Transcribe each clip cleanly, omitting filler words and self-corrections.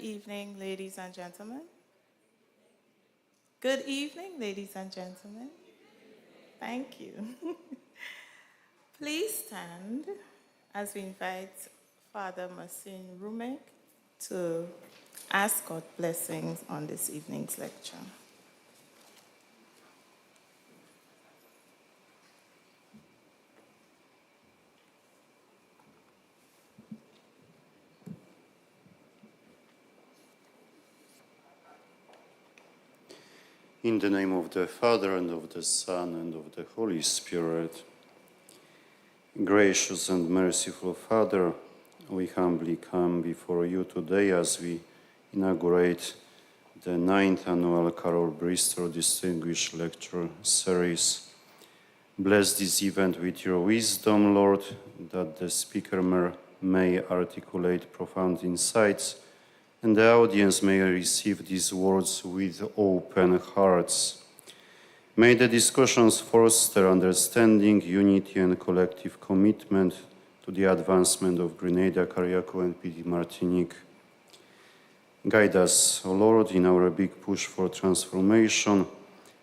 Evening, ladies and gentlemen. Good evening, ladies and gentlemen. Thank you. Please stand as we invite Father Marcin Rumek to ask God blessings on this evening's lecture. In the name of the Father, and of the Son, and of the Holy Spirit. Gracious and merciful Father, we humbly come before you today as we inaugurate the 9th annual Carol Bristol Distinguished Lecture Series. Bless this event with your wisdom, Lord, that the speaker may articulate profound insights and the audience may receive these words with open hearts. May the discussions foster understanding, unity, and collective commitment to the advancement of Grenada, Carriacou, and Petit Martinique. Guide us, O Lord, in our big push for transformation.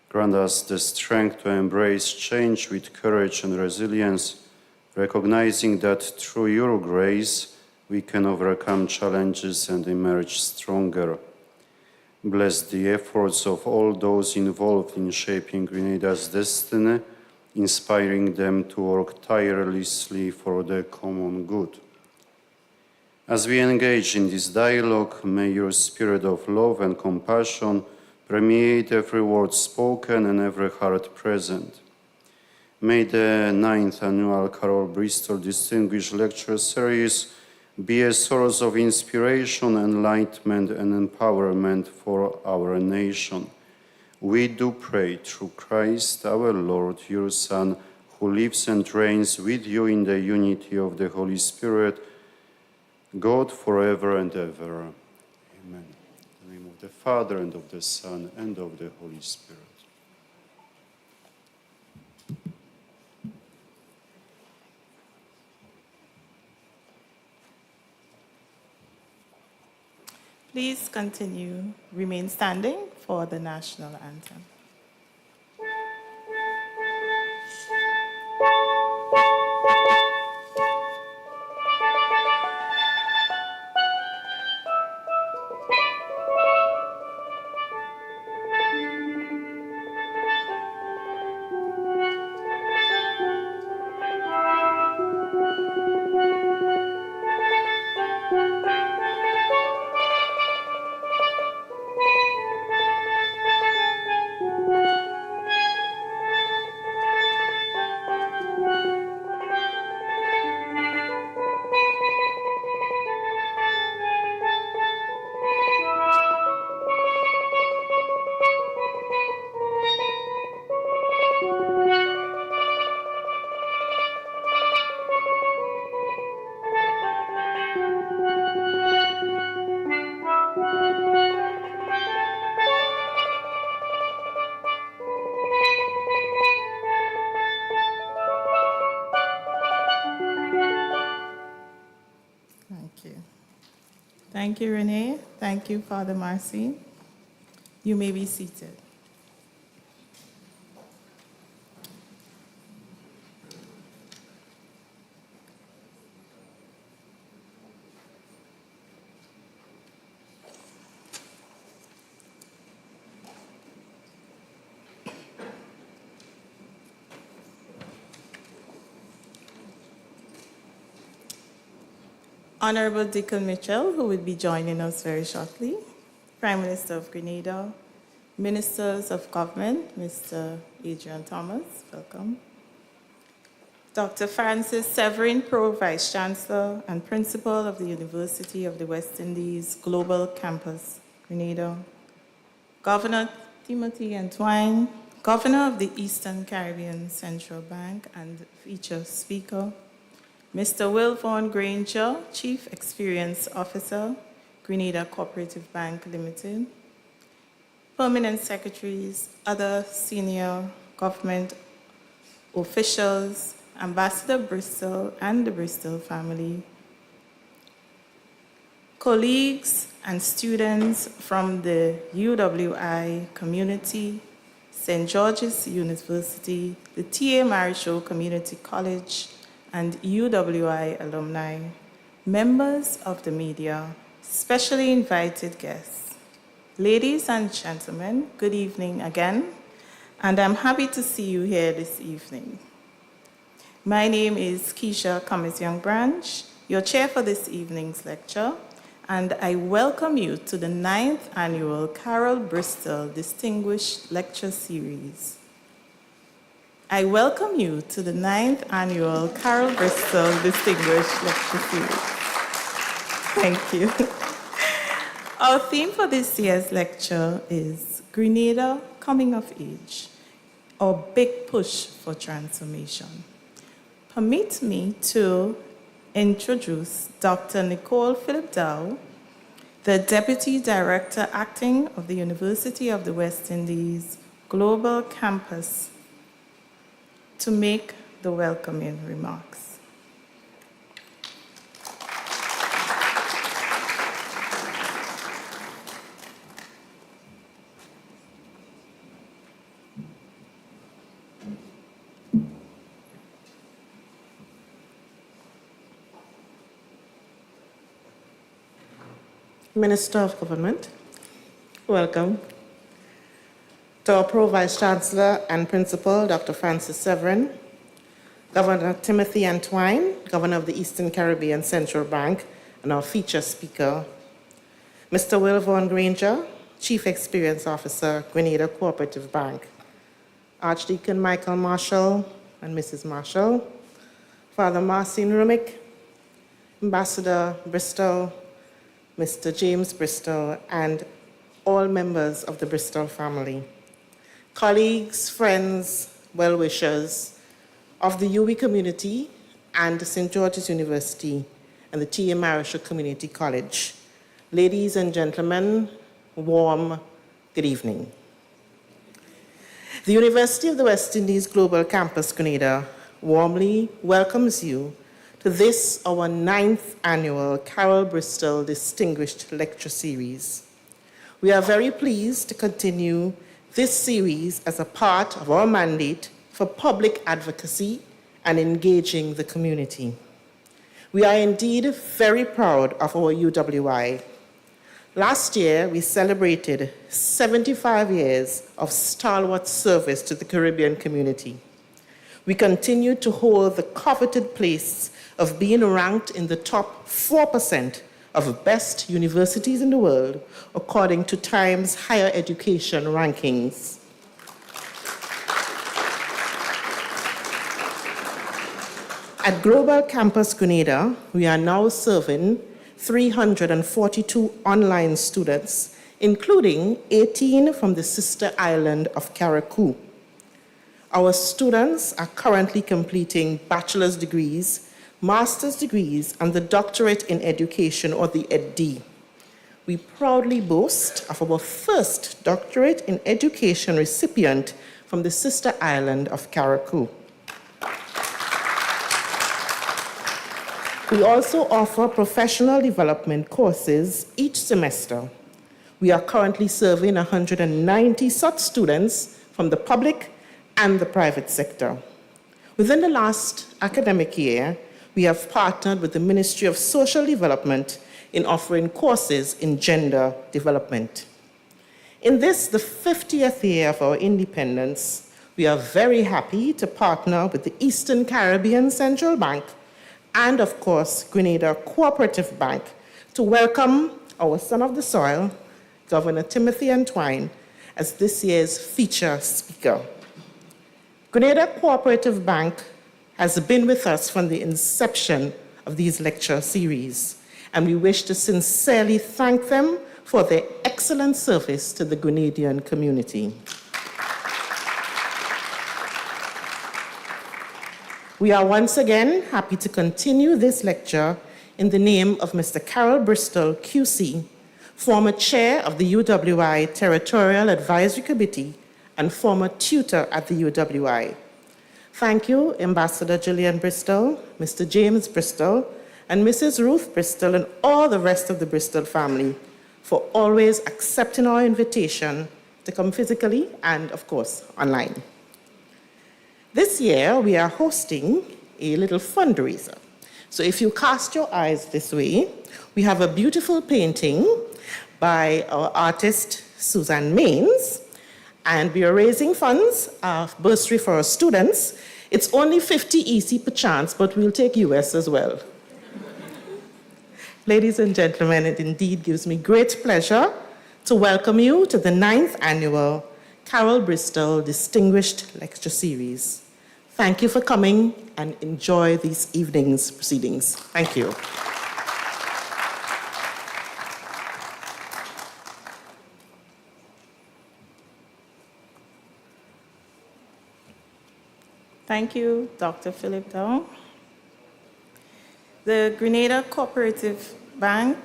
Grant us the strength to embrace change with courage and resilience, recognizing that through your grace, we can overcome challenges and emerge stronger. Bless the efforts of all those involved in shaping Grenada's destiny, inspiring them to work tirelessly for the common good. As we engage in this dialogue, may your spirit of love and compassion permeate every word spoken and every heart present. May the 9th annual Carol Bristol Distinguished Lecture Series be a source of inspiration, enlightenment, and empowerment for our nation. We do pray through Christ our Lord, your Son, who lives and reigns with you in the unity of the Holy Spirit, God forever and ever. Amen. In the name of the Father, and of the Son, and of the Holy Spirit. Please remain standing for the national anthem. Thank you, Renee. Thank you, Father Marcin. You may be seated. Honorable Deacon Mitchell, who will be joining us very shortly, Prime Minister of Grenada, Ministers of Government, Mr. Adrian Thomas, welcome. Dr. Francis Severin, Pro Vice Chancellor and Principal of the University of the West Indies Global Campus, Grenada. Governor Timothy Antoine, Governor of the Eastern Caribbean Central Bank and feature speaker. Mr. Will Vaughan Granger, Chief Experience Officer, Grenada Cooperative Bank Limited. Permanent secretaries, other senior government officials, Ambassador Bristol and the Bristol family, colleagues and students from the UWI community, St. George's University, the T.A. Marichaud Community College, and UWI alumni, members of the media, specially invited guests. Ladies and gentlemen, good evening again, and I'm happy to see you here this evening. My name is Keisha Cummins-Young-Branch, your chair for this evening's lecture, and I welcome you to the 9th Annual Carol Bristol Distinguished Lecture Series. I welcome you to the 9th Annual Carol Bristol Distinguished Lecture Series. Thank you. Our theme for this year's lecture is Grenada Coming of Age, or Big Push for Transformation. Permit me to introduce Dr. Nicole Philip Dow, the Deputy Director Acting of the University of the West Indies Global Campus, to make the welcoming remarks. Minister of Government, welcome. To our Pro-Vice Chancellor and Principal, Dr. Francis Severin, Governor Timothy Antwine, Governor of the Eastern Caribbean Central Bank, and our feature speaker, Mr. Will Vaughan Granger, Chief Experience Officer, Grenada Cooperative Bank, Archdeacon Michael Marshall and Mrs. Marshall, Father Marcin Rumick, Ambassador Bristol, Mr. James Bristol, and all members of the Bristol family, colleagues, friends, well-wishers of the UWI community and St. George's University and the T.A. Marichaud Community College. Ladies and gentlemen, warm good evening. The University of the West Indies Global Campus, Grenada, warmly welcomes you to this, our 9th Annual Carol Bristol Distinguished Lecture Series. We are very pleased to continue this series as a part of our mandate for public advocacy and engaging the community. We are indeed very proud of our UWI. Last year, we celebrated 75 years of stalwart service to the Caribbean community. We continue to hold the coveted place of being ranked in the top 4% of best universities in the world, according to Times Higher Education rankings. At Global Campus Grenada, we are now serving 342 online students, including 18 from the sister island of Carriacou. Our students are currently completing bachelor's degrees, master's degrees, and the doctorate in education, or the EdD. We proudly boast of our first doctorate in education recipient from the sister island of Carriacou. We also offer professional development courses each semester. We are currently serving 190 such students from the public and the private sector. Within the last academic year, we have partnered with the Ministry of Social Development in offering courses in gender development. In this, the 50th year of our independence, we are very happy to partner with the Eastern Caribbean Central Bank and, of course, Grenada Cooperative Bank to welcome our son of the soil, Governor Timothy Antwine, as this year's feature speaker. Grenada Cooperative Bank has been with us from the inception of these lecture series, and we wish to sincerely thank them for their excellent service to the Grenadian community. We are once again happy to continue this lecture in the name of Mr. Carol Bristol, QC, former chair of the UWI Territorial Advisory Committee and former tutor at the UWI. Thank you, Ambassador Gillian Bristol, Mr. James Bristol, and Mrs. Ruth Bristol and all the rest of the Bristol family for always accepting our invitation to come physically and, of course, online. This year, we are hosting a little fundraiser. So if you cast your eyes this way, we have a beautiful painting by our artist, Susan Maines, and we are raising funds, bursary for our students. It's only 50 EC per chance, but we'll take US as well. Ladies and gentlemen, it indeed gives me great pleasure to welcome you to the 9th annual Carol Bristol Distinguished Lecture Series. Thank you for coming and enjoy this evening's proceedings. Thank you. Thank you, Dr. Philip Dow. The Grenada Cooperative Bank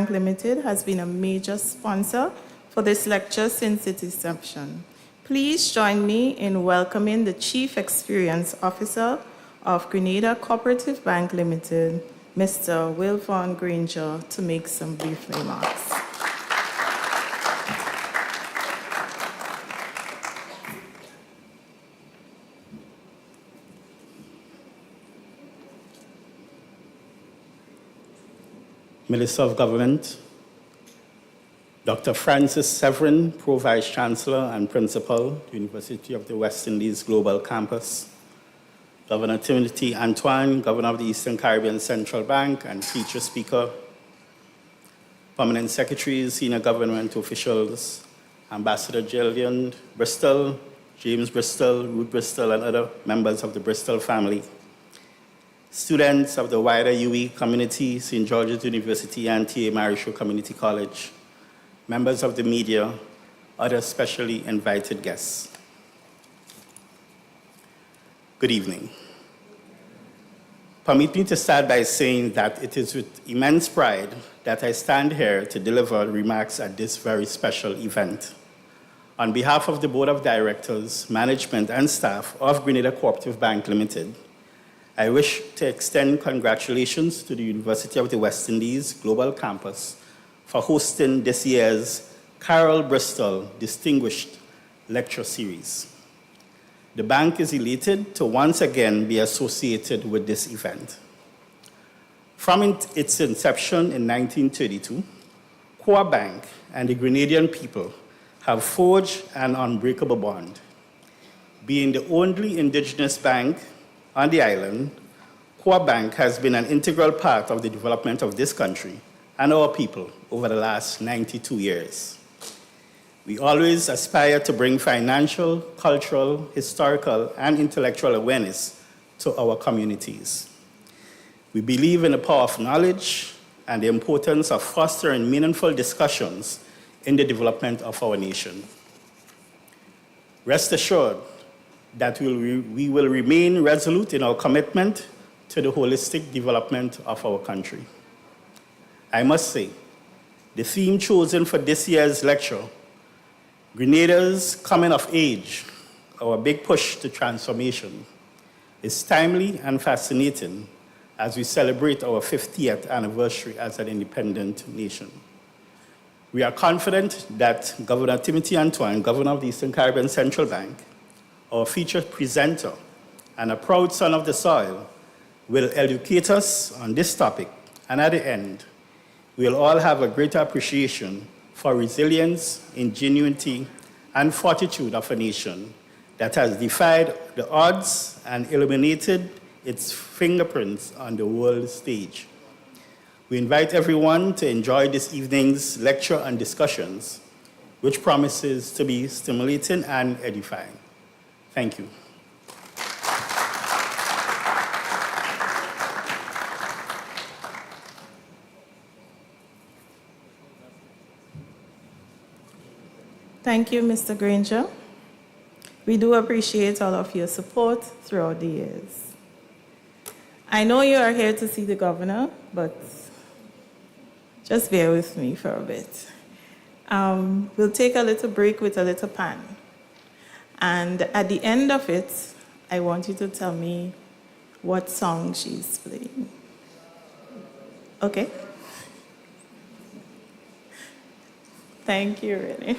Limited has been a major sponsor for this lecture since its inception. Please join me in welcoming the Chief Experience Officer of Grenada Cooperative Bank Limited, Mr. Wilfon Granger, to make some brief remarks. Minister of Government, Dr. Francis Severin, Pro Vice Chancellor and Principal, University of the West Indies Global Campus, Governor Timothy Antoine, Governor of the Eastern Caribbean Central Bank and feature speaker, Permanent Secretaries, Senior Government Officials, Ambassador Gillian Bristol, James Bristol, Ruth Bristol, and other members of the Bristol family, students of the wider UE community, St. George's University and T.A. Marisho Community College, members of the media, other specially invited guests. Good evening. Permit me to start by saying that it is with immense pride that I stand here to deliver remarks at this very special event. On behalf of the Board of Directors, management, and staff of Grenada Cooperative Bank Limited, I wish to extend congratulations to the University of the West Indies Global Campus for hosting this year's Carol Bristol Distinguished Lecture Series. The bank is elated to once again be associated with this event. From its inception in 1932, Coa Bank and the Grenadian people have forged an unbreakable bond. Being the only indigenous bank on the island, Coa Bank has been an integral part of the development of this country and our people over the last 92 years. We always aspire to bring financial, cultural, historical, and intellectual awareness to our communities. We believe in the power of knowledge and the importance of fostering meaningful discussions in the development of our nation. Rest assured that we will remain resolute in our commitment to the holistic development of our country. I must say, the theme chosen for this year's lecture, Grenada's Coming of Age, our big push to transformation, is timely and fascinating as we celebrate our 50th anniversary as an independent nation. We are confident that Governor Timothy Antoine, Governor of the Eastern Caribbean Central Bank, our featured presenter and a proud son of the soil, will educate us on this topic, and at the end, we'll all have a greater appreciation for resilience, ingenuity, and fortitude of a nation that has defied the odds and illuminated its fingerprints on the world stage. We invite everyone to enjoy this evening's lecture and discussions, which promises to be stimulating and edifying. Thank you. Thank you, Mr. Granger. We do appreciate all of your support throughout the years. I know you are here to see the governor, but just bear with me for a bit. We'll take a little break with a little pan. And at the end of it, I want you to tell me what song she's playing. Okay. Thank you, Renee.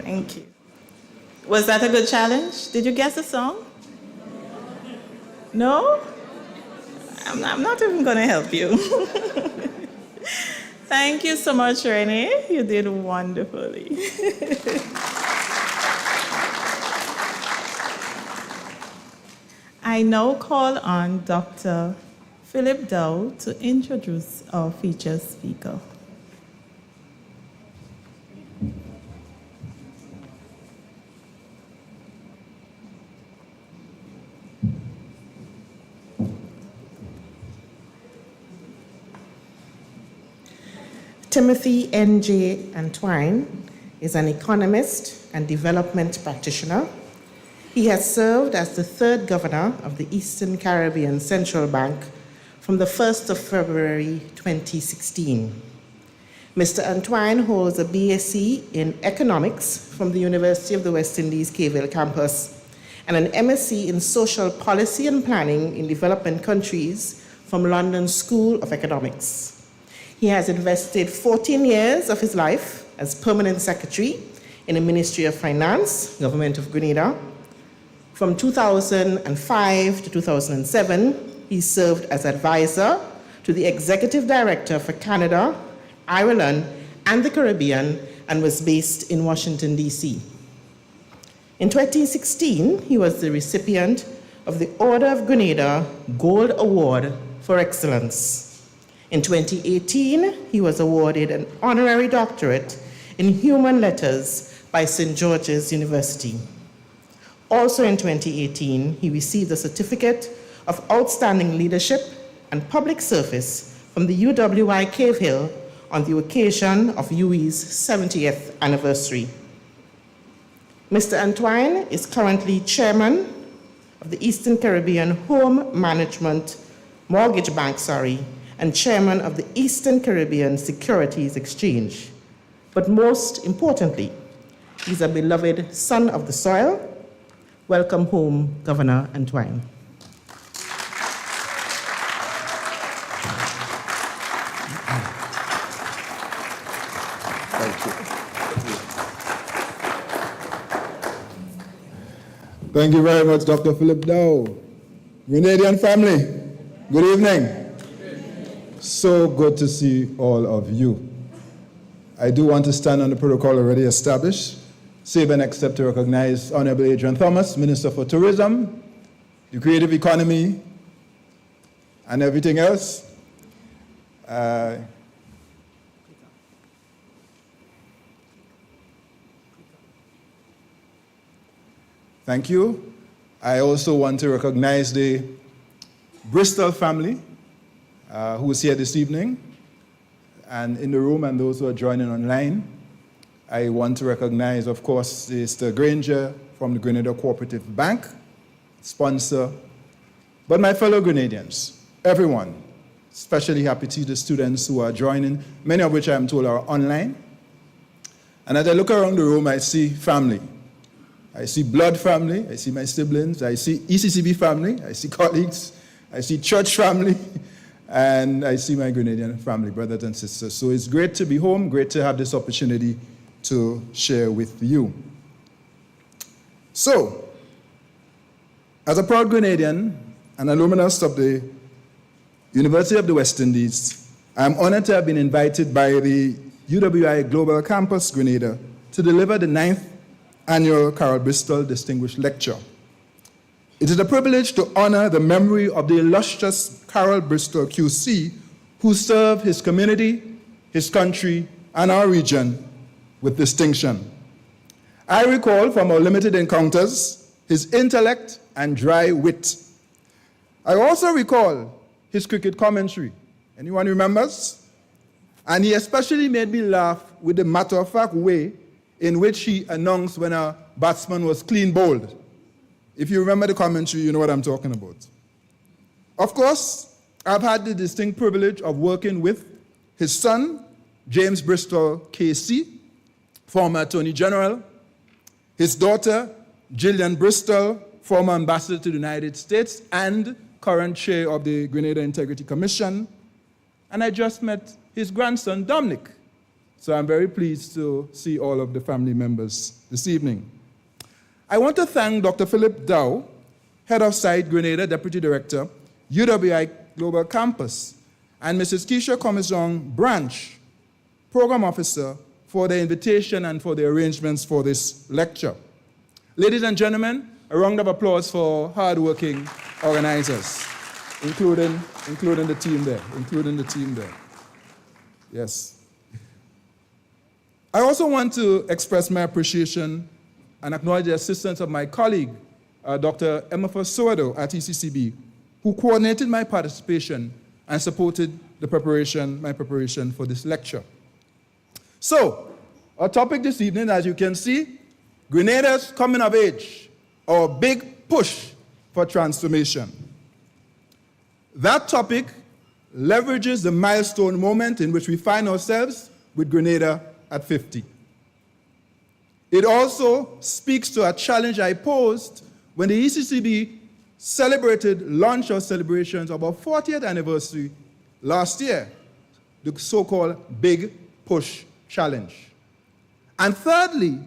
Thank you. Was that a good challenge? Did you guess the song? No? I'm not even going to help you. Thank you so much, Renee. You did wonderfully. I now call on Dr. Philip Dow to introduce our featured speaker. Timothy N.J. Antwine is an economist and development practitioner. He has served as the third governor of the Eastern Caribbean Central Bank from the 1st of February 2016. Mr. Antwine holds a BSc in economics from the University of the West Indies, Cayville campus, and an MSc in social policy and planning in developing countries from London School of Economics. He has invested 14 years of his life as permanent secretary in the Ministry of Finance, Government of Grenada. From 2005 to 2007, he served as advisor to the executive director for Canada, Ireland, and the Caribbean, and was based in Washington, D.C. In 2016, he was the recipient of the Order of Grenada Gold Award for Excellence. In 2018, he was awarded an honorary doctorate in human letters by St. George's University. Also in 2018, he received a certificate of outstanding leadership and public service from the UWI Cave Hill on the occasion of UWI's 70th anniversary. Mr. Antwine is currently chairman of the Eastern Caribbean Mortgage Bank, and chairman of the Eastern Caribbean Securities Exchange. But most importantly, he's a beloved son of the soil. Welcome home, Governor Antwine. Thank you. Thank you very much, Dr. Philip Dow. Grenadian family, good evening. So good to see all of you. I do want to stand on the protocol already established, save and accept to recognize Honorable Adrian Thomas, Minister for Tourism, the Creative Economy, and everything else. Thank you. I also want to recognize the Bristol family who is here this evening and in the room, and those who are joining online. I want to recognize, of course, Mr. Granger from the Grenada Cooperative Bank, sponsor, but my fellow Grenadians, everyone, especially happy to see the students who are joining, many of which I am told are online. And as I look around the room, I see family. I see blood family, I see my siblings, I see ECCB family, I see colleagues, I see church family, and I see my Grenadian family, brothers and sisters. So it's great to be home, great to have this opportunity to share with you. So, as a proud Grenadian and alumnus of the University of the West Indies, I'm honored to have been invited by the UWI Global Campus Grenada to deliver the 9th Annual Carol Bristol Distinguished Lecture. It is a privilege to honor the memory of the illustrious Carol Bristol QC, who served his community, his country, and our region with distinction. I recall from our limited encounters his intellect and dry wit. I also recall his cricket commentary. Anyone remembers? And he especially made me laugh with the matter-of-fact way in which he announced when a batsman was clean bowled. If you remember the commentary, you know what I'm talking about. Of course, I've had the distinct privilege of working with his son, James Bristol KC, former Attorney General, his daughter, Gillian Bristol, former Ambassador to the United States and current chair of the Grenada Integrity Commission, and I just met his grandson, Dominic, So I'm very pleased to see all of the family members this evening. I want to thank Dr. Philip Dow, Head of Site Grenada, Deputy Director, UWI Global Campus, and Mrs. Keisha Comizong Branch, Program Officer, for the invitation and for the arrangements for this lecture. Ladies and gentlemen, a round of applause for hardworking organizers, including the team there. Yes. I also want to express my appreciation and acknowledge the assistance of my colleague, Dr. Emefa Soado at ECCB, who coordinated my participation and supported my preparation for this lecture. So, our topic this evening, as you can see, Grenada's coming of age, or big push for transformation. That topic leverages the milestone moment in which we find ourselves with Grenada at 50. It also speaks to a challenge I posed when the ECCB celebrated launch or celebrations of our 40th anniversary last year, the so-called Big Push Challenge. And thirdly,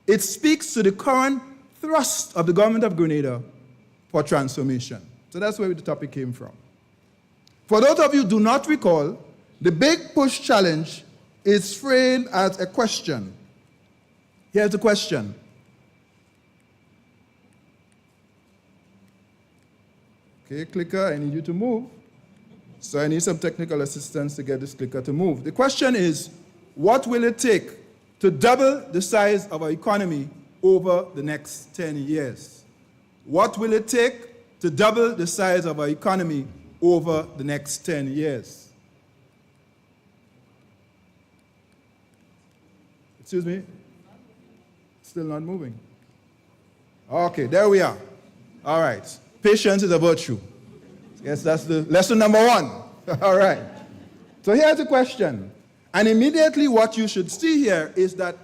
it speaks to the current thrust of the government of Grenada for transformation. So that's where the topic came from. For those of you who do not recall, the Big Push Challenge is framed as a question. Here's the question. Okay, clicker, I need you to move. So I need some technical assistance to get this clicker to move. The question is, what will it take to double the size of our economy over the next 10 years? What will it take to double the size of our economy over the next 10 years? Excuse me? Still not moving. Okay, there we are. All right. Patience is a virtue. Yes, that's the lesson number one. All right. So here's the question. And immediately what you should see here is that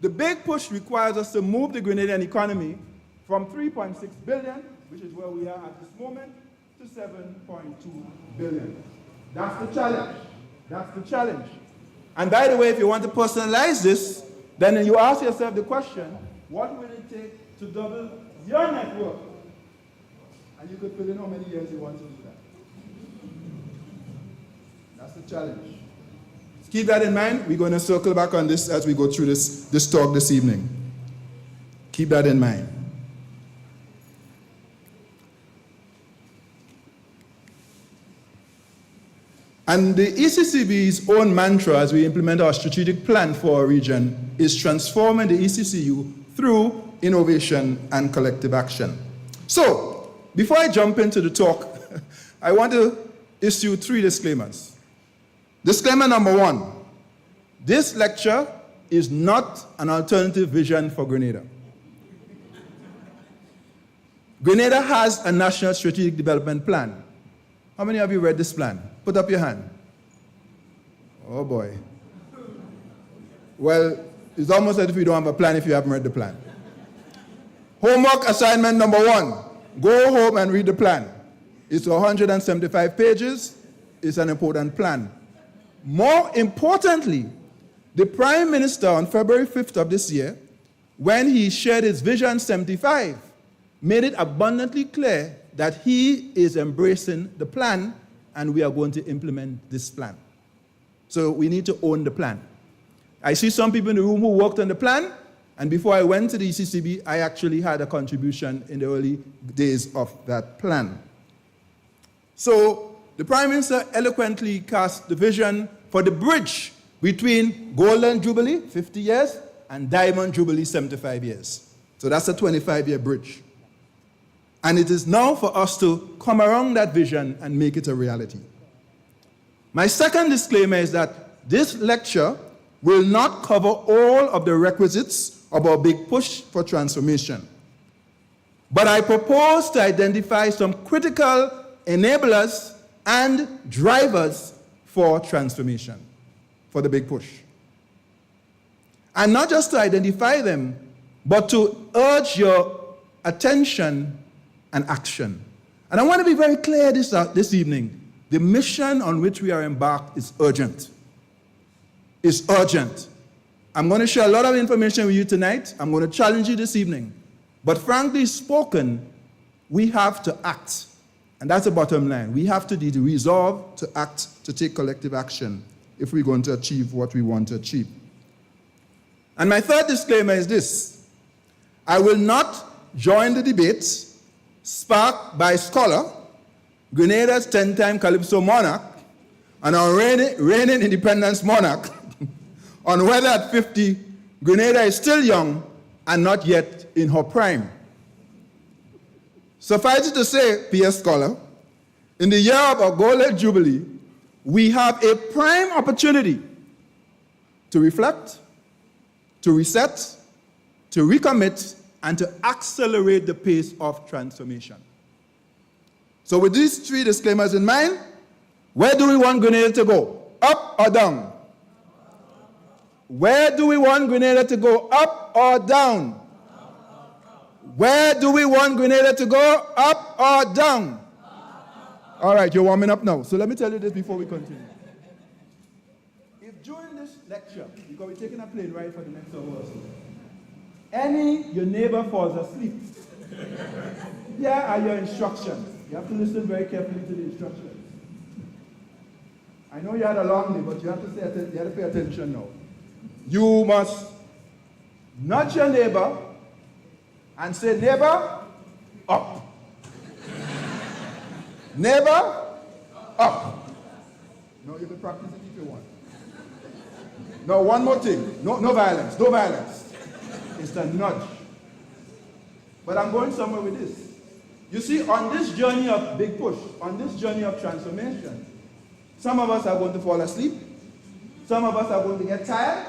the big push requires us to move the Grenadian economy from 3.6 billion, which is where we are at this moment, to 7.2 billion. That's the challenge. That's the challenge. And by the way, if you want to personalize this, then you ask yourself the question, what will it take to double your net worth? And you could fill in how many years you want to do that. That's the challenge. Keep that in mind. We're going to circle back on this as we go through this talk this evening. Keep that in mind. And the ECCB's own mantra as we implement our strategic plan for our region is transforming the ECCU through innovation and collective action. So, before I jump into the talk, I want to issue 3 disclaimers. Disclaimer number 1, this lecture is not an alternative vision for Grenada. Grenada has a national strategic development plan. How many of you read this plan? Put up your hand. Oh boy. Well, it's almost as if you don't have a plan if you haven't read the plan. Homework assignment number 1. Go home and read the plan. It's 175 pages. It's an important plan. More importantly, the Prime Minister on February 5th of this year, when he shared his Vision 75, made it abundantly clear that he is embracing the plan and we are going to implement this plan. So we need to own the plan. I see some people in the room who worked on the plan, and before I went to the ECCB, I actually had a contribution in the early days of that plan. So the Prime Minister eloquently cast the vision for the bridge between Golden Jubilee, 50 years, and Diamond Jubilee, 75 years. So that's a 25-year bridge. And it is now for us to come around that vision and make it a reality. My second disclaimer is that this lecture will not cover all of the requisites of our big push for transformation. But I propose to identify some critical enablers and drivers for transformation, for the big push. And not just to identify them, but to urge your attention and action. And I want to be very clear this evening. The mission on which we are embarked is urgent. is urgent. I'm going to share a lot of information with you tonight. I'm going to challenge you this evening. But frankly spoken, we have to act. And that's the bottom line. We have to be resolved to act, to take collective action if we're going to achieve what we want to achieve. And my third disclaimer is this. I will not join the debate sparked by scholar, Grenada's 10-time Calypso monarch, and our reigning independence monarch, on whether at 50, Grenada is still young and not yet in her prime. Suffice it to say, P.S. Scholar, in the year of our Golden Jubilee, we have a prime opportunity to reflect, to reset, to recommit, and to accelerate the pace of transformation. So with these three disclaimers in mind, where do we want Grenada to go? Up or down? Where do we want Grenada to go? Up or down? Where do we want Grenada to go? Up or down? All right, you're warming up now. So let me tell you this before we continue. If during this lecture, because we're taking a plane ride for the next hour or so, your neighbor falls asleep, here are your instructions. You have to listen very carefully to the instructions. I know you had a long day, but you have to pay attention now. You must nudge your neighbor and say, neighbor, up. Neighbor, up. No, you can practice it if you want. Now, one more thing. No violence. No violence. It's a nudge. But I'm going somewhere with this. You see, on this journey of big push, on this journey of transformation, some of us are going to fall asleep. Some of us are going to get tired.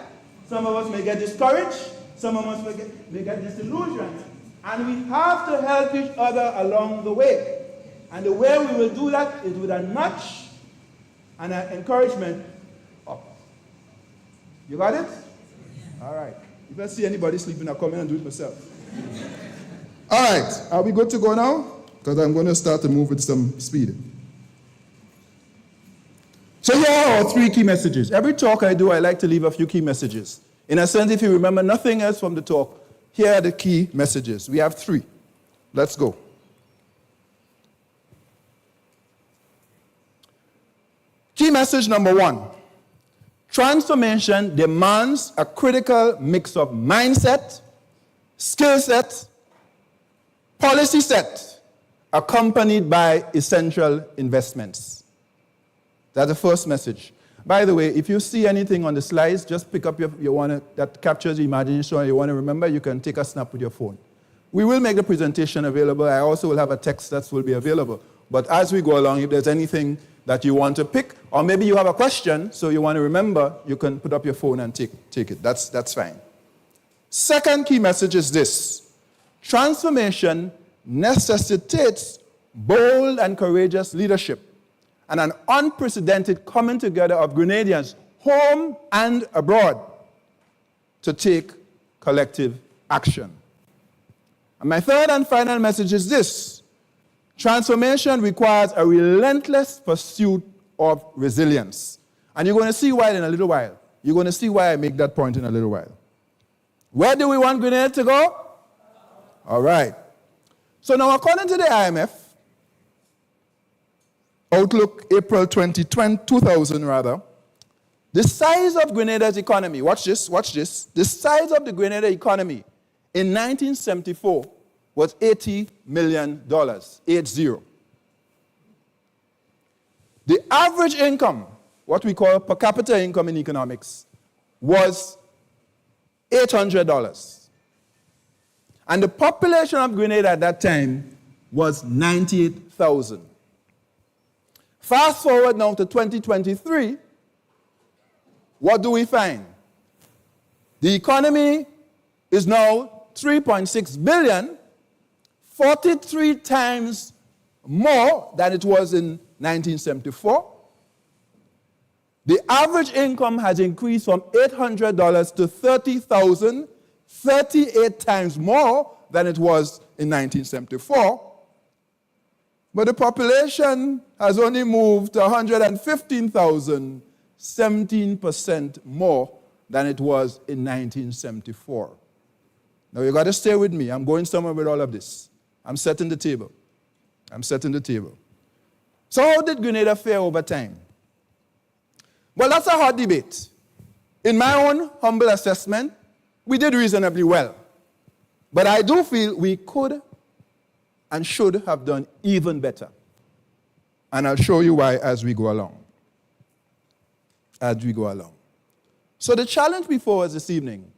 Some of us may get discouraged. Some of us may get disillusioned. And we have to help each other along the way. And the way we will do that is with a nudge and an encouragement up. You got it? All right. If I see anybody sleeping, I'll come in and do it myself. All right. Are we good to go now? Because I'm going to start to move with some speed. So here are our three key messages. Every talk I do, I like to leave a few key messages. In a sense, if you remember nothing else from the talk, here are the key messages. We have three. Let's go. Key message number one. Transformation demands a critical mix of mindset, skill set, policy set, accompanied by essential investments. That's the first message. By the way, if you see anything on the slides, just pick up that captures the imagination or you want to remember, you can take a snap with your phone. We will make the presentation available. I also will have a text that will be available. But as we go along, if there's anything that you want to pick, or maybe you have a question, so you want to remember, you can put up your phone and take it. That's fine. Second key message is this. Transformation necessitates bold and courageous leadership and an unprecedented coming together of Grenadians, home and abroad, to take collective action. And my third and final message is this. Transformation requires a relentless pursuit of resilience. And you're going to see why in a little while. You're going to see why I make that point in a little while. Where do we want Grenada to go? All right. So now, according to the IMF, Outlook April 2000 rather, the size of Grenada's economy, watch this, the size of the Grenada economy in 1974 was $80 million, 80. The average income, what we call per capita income in economics, was $800. And the population of Grenada at that time was 98,000. Fast forward now to 2023, what do we find? The economy is now $3.6 billion, 43 times more than it was in 1974. The average income has increased from $800 to $30,000, 38 times more than it was in 1974. But the population has only moved to 115,000, 17% more than it was in 1974. Now, you got to stay with me. I'm going somewhere with all of this. I'm setting the table. So how did Grenada fare over time? Well, that's a hard debate. In my own humble assessment, we did reasonably well. But I do feel we could and should have done even better. And I'll show you why as we go along. So the challenge before us this evening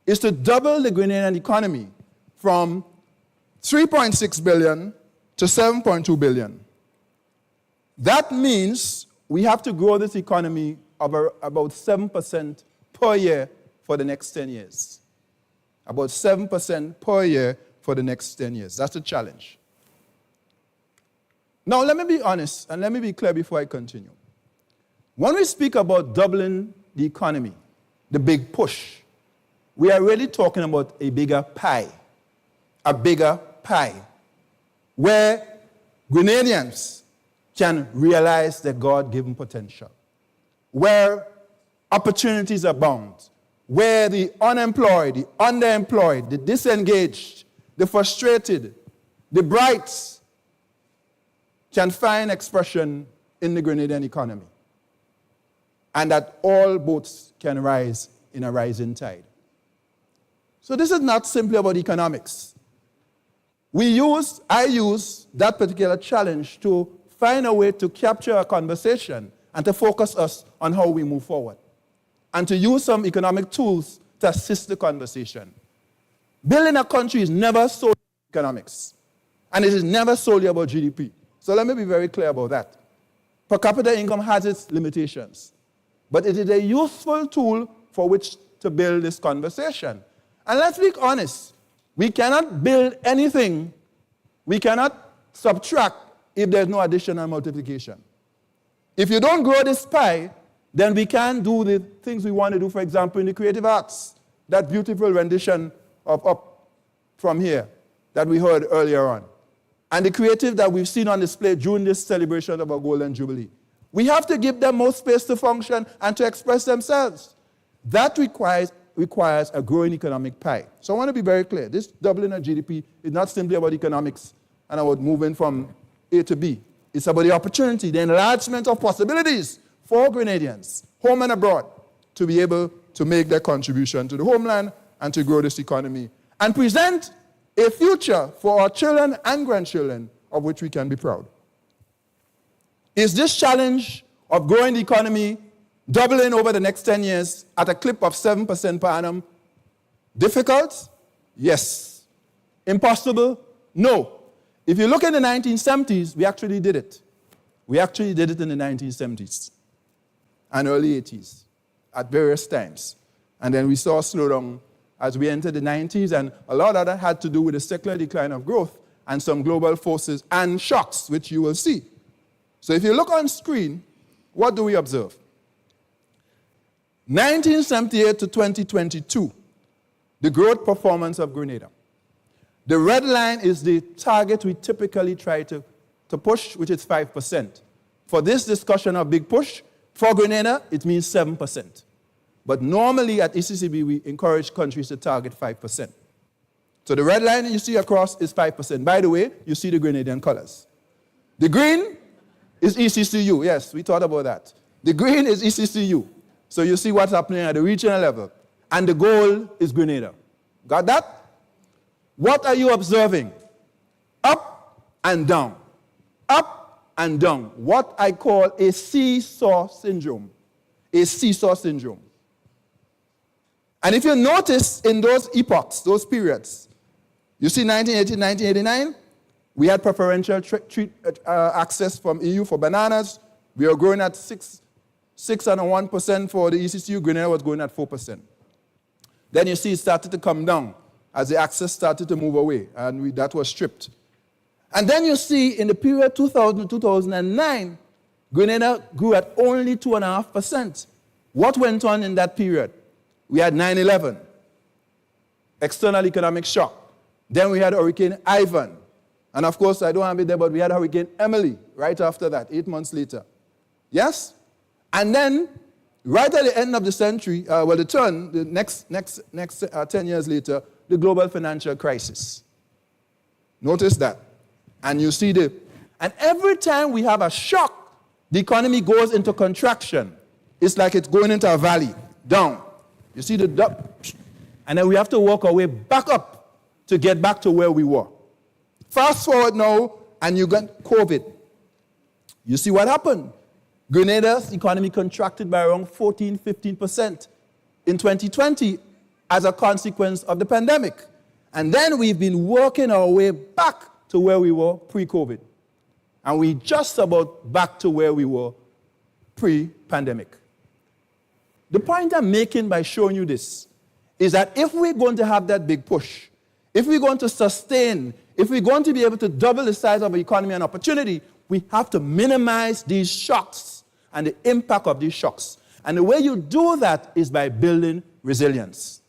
is to double the Grenadian economy from 3.6 billion to 7.2 billion. That means we have to grow this economy about 7% per year for the next 10 years. About 7% per year for the next 10 years. That's the challenge. Now, let me be honest and let me be clear before I continue. When we speak about doubling the economy, the big push, we are really talking about a bigger pie, where Grenadians can realize their God-given potential, where opportunities abound, where the unemployed, the underemployed, the disengaged, the frustrated, the brights can find expression in the Grenadian economy, and that all boats can rise in a rising tide. So this is not simply about economics. I use that particular challenge to find a way to capture a conversation and to focus us on how we move forward, and to use some economic tools to assist the conversation. Building a country is never solely economics, and it is never solely about GDP. So let me be very clear about that. Per capita income has its limitations, but it is a useful tool for which to build this conversation. And let's be honest, we cannot build anything, we cannot subtract if there's no addition and multiplication. If you don't grow this pie, then we can't do the things we want to do, for example, in the creative arts. That beautiful rendition of Up From Here that we heard earlier on. And the creative that we've seen on display during this celebration of our Golden Jubilee. We have to give them more space to function and to express themselves. That requires a growing economic pie. So I want to be very clear. This doubling of GDP is not simply about economics and about moving from A to B. It's about the opportunity, the enlargement of possibilities for Grenadians, home and abroad, to be able to make their contribution to the homeland and to grow this economy and present a future for our children and grandchildren of which we can be proud. Is this challenge of growing the economy, doubling over the next 10 years at a clip of 7% per annum, difficult? Yes. Impossible? No. If you look in the 1970s, we actually did it. We actually did it in the 1970s and early 80s at various times. And then we saw a slowdown as we entered the 90s, and a lot of that had to do with the secular decline of growth and some global forces and shocks, which you will see. So if you look on screen, what do we observe? 1978 to 2022, the growth performance of Grenada. The red line is the target we typically try to push, which is 5%. For this discussion of big push, for Grenada, it means 7%. But normally at ECCB, we encourage countries to target 5%. So the red line you see across is 5%. By the way, you see the Grenadian colors. The green is ECCU. Yes, we thought about that. The green is ECCU. So you see what's happening at the regional level. And the goal is Grenada. Got that? What are you observing? Up and down. Up and down. What I call a seesaw syndrome. A seesaw syndrome. And if you notice in those epochs, those periods, you see 1980, 1989, we had preferential access from EU for bananas. We were growing at 6.1% for the ECCU. Grenada was growing at 4%. Then you see it started to come down as the access started to move away, and that was stripped. And then you see in the period 2000 to 2009, Grenada grew at only 2.5%. What went on in that period? We had 9/11, external economic shock. Then we had Hurricane Ivan. And of course, I don't have it there, but we had Hurricane Emily right after that, 8 months later. Yes? And then, right at the end of the century, the next 10 years later, the global financial crisis. Notice that. And you see and every time we have a shock, the economy goes into contraction. It's like it's going into a valley, down. You see and then we have to work our way back up to get back to where we were. Fast forward now, and you got COVID. You see what happened? Grenada's economy contracted by around 14-15% in 2020 as a consequence of the pandemic. And then we've been working our way back to where we were pre-COVID. And we just about back to where we were pre-pandemic. The point I'm making by showing you this is that if we're going to have that big push, if we're going to sustain, if we're going to be able to double the size of our economy and opportunity, we have to minimize these shocks and the impact of these shocks. And the way you do that is by building resilience.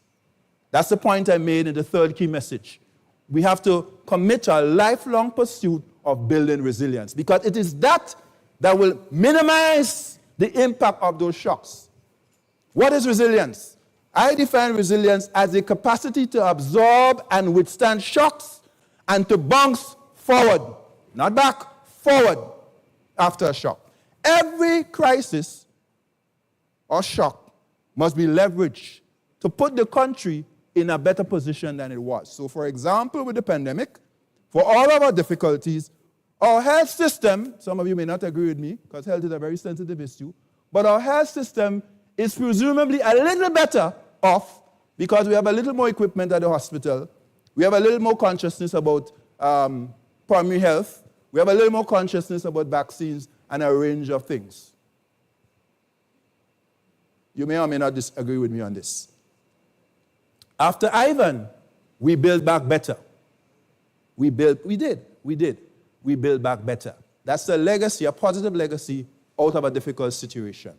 That's the point I made in the third key message. We have to commit to a lifelong pursuit of building resilience, because it is that will minimize the impact of those shocks. What is resilience? I define resilience as the capacity to absorb and withstand shocks and to bounce forward, not back, forward after a shock. Every crisis or shock must be leveraged to put the country in a better position than it was. So, for example, with the pandemic, for all of our difficulties, our health system, some of you may not agree with me, because health is a very sensitive issue, but our health system is presumably a little better off because we have a little more equipment at the hospital. We have a little more consciousness about primary health. We have a little more consciousness about vaccines and a range of things. You may or may not disagree with me on this. After Ivan, we built back better. We built back better. That's a legacy, a positive legacy out of a difficult situation.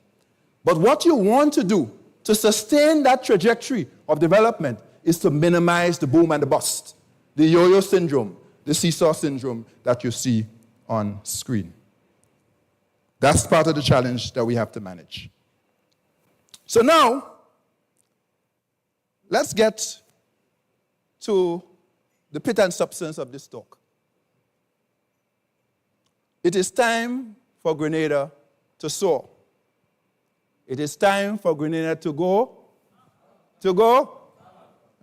But what you want to do to sustain that trajectory of development is to minimize the boom and the bust, the yo-yo syndrome, the seesaw syndrome that you see on screen. That's part of the challenge that we have to manage. So now, let's get to the pith and substance of this talk. It is time for Grenada to soar. It is time for Grenada to go. To go?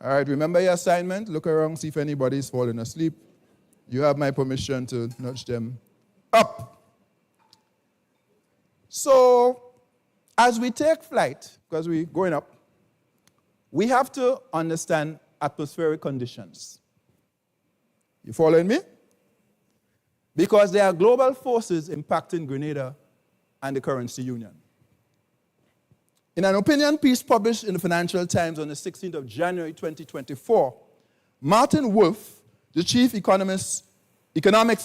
All right, remember your assignment. Look around, see if anybody's falling asleep. You have my permission to nudge them up. So, as we take flight, because we're going up, we have to understand atmospheric conditions. You following me? Because there are global forces impacting Grenada and the currency union. In an opinion piece published in the Financial Times on the 16th of January 2024, Martin Wolf, the chief economics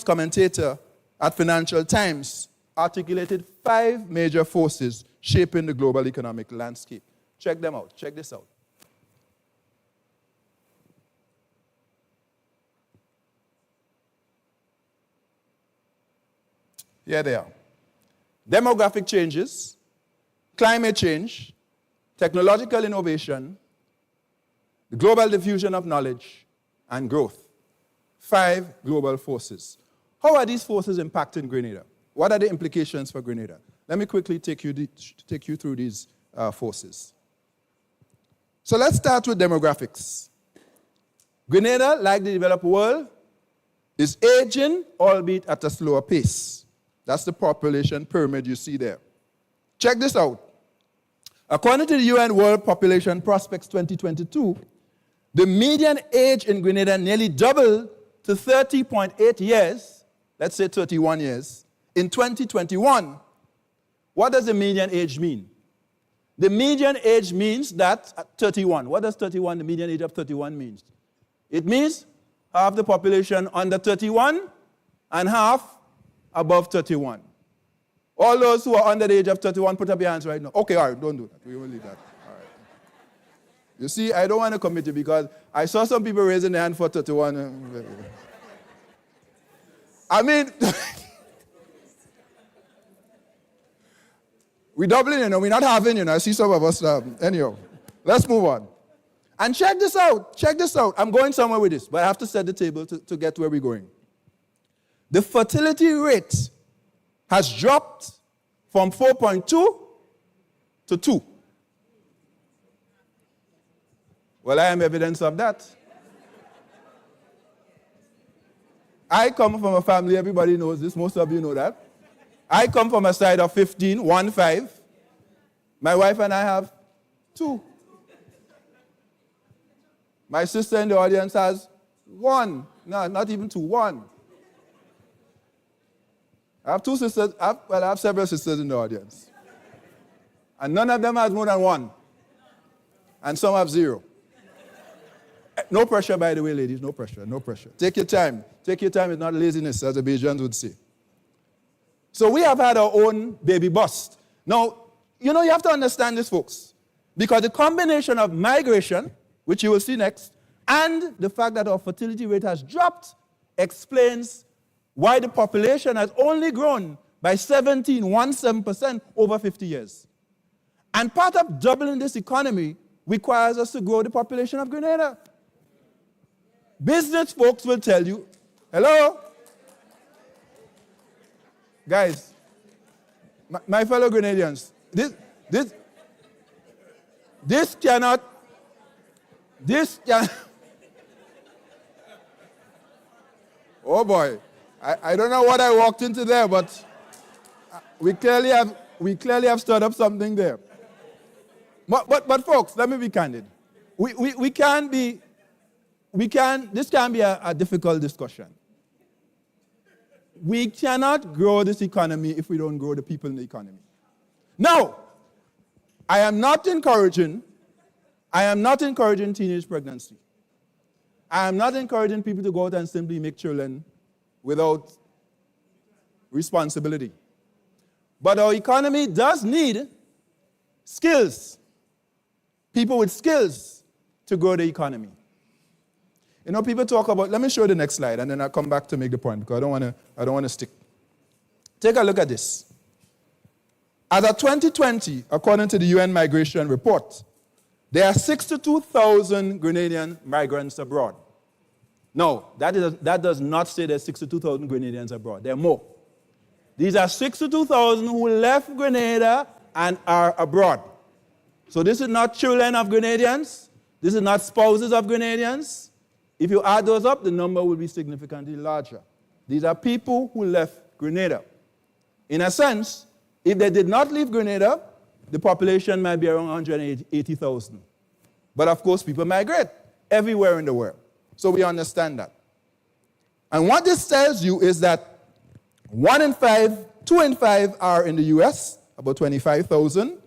commentator at Financial Times, articulated 5 major forces shaping the global economic landscape. Check them out. Check this out. Here they are. Demographic changes, climate change, technological innovation, the global diffusion of knowledge, and growth. 5 global forces. How are these forces impacting Grenada? What are the implications for Grenada? Let me quickly take you through these forces. So let's start with demographics. Grenada, like the developed world, is aging, albeit at a slower pace. That's the population pyramid you see there. Check this out. According to the UN World Population Prospects 2022, the median age in Grenada nearly doubled to 30.8 years, let's say 31 years, in 2021. What does the median age mean? The median age means that at 31. What does 31, the median age of 31 means? It means half the population under 31 and half above 31. All those who are under the age of 31, put up your hands right now. Okay, all right, don't do that. We will leave that. All right. You see, I don't want to commit you because I saw some people raising their hand for 31. I mean, We doubling, we're not having, I see some of us, anyhow. Let's move on. And check this out. I'm going somewhere with this, but I have to set the table to get where we're going. The fertility rate has dropped from 4.2 to 2. Well, I am evidence of that. I come from a family, everybody knows this, most of you know that. I come from a side of 15, 1-5. My wife and I have 2. My sister in the audience has 1. No, not even 2, 1. I have 2 sisters, I have several sisters in the audience. And none of them has more than 1. And some have 0. No pressure, by the way, ladies, no pressure. Take your time. Take your time, it's not laziness, as the Bajans would say. So we have had our own baby bust. Now, you have to understand this, folks, because the combination of migration, which you will see next, and the fact that our fertility rate has dropped explains why the population has only grown by 17% over 50 years. And part of doubling this economy requires us to grow the population of Grenada. Business folks will tell you, hello? Guys, my fellow Grenadians, this cannot, oh boy, I don't know what I walked into there, but we clearly have stirred up something there. But folks, let me be candid. This can be a difficult discussion. We cannot grow this economy if we don't grow the people in the economy. Now, I am not encouraging teenage pregnancy. I am not encouraging people to go out and simply make children without responsibility. But our economy does need skills, people with skills to grow the economy. People talk about, let me show you the next slide, and then I'll come back to make the point, because I don't want to stick. Take a look at this. As of 2020, according to the UN Migration Report, there are 62,000 Grenadian migrants abroad. No, that does not say there's 62,000 Grenadians abroad. There are more. These are 62,000 who left Grenada and are abroad. So this is not children of Grenadians. This is not spouses of Grenadians. If you add those up, the number will be significantly larger. These are people who left Grenada. In a sense, if they did not leave Grenada, the population might be around 180,000. But of course, people migrate everywhere in the world. So we understand that. And what this tells you is that 2 in 5 are in the US, about 25,000.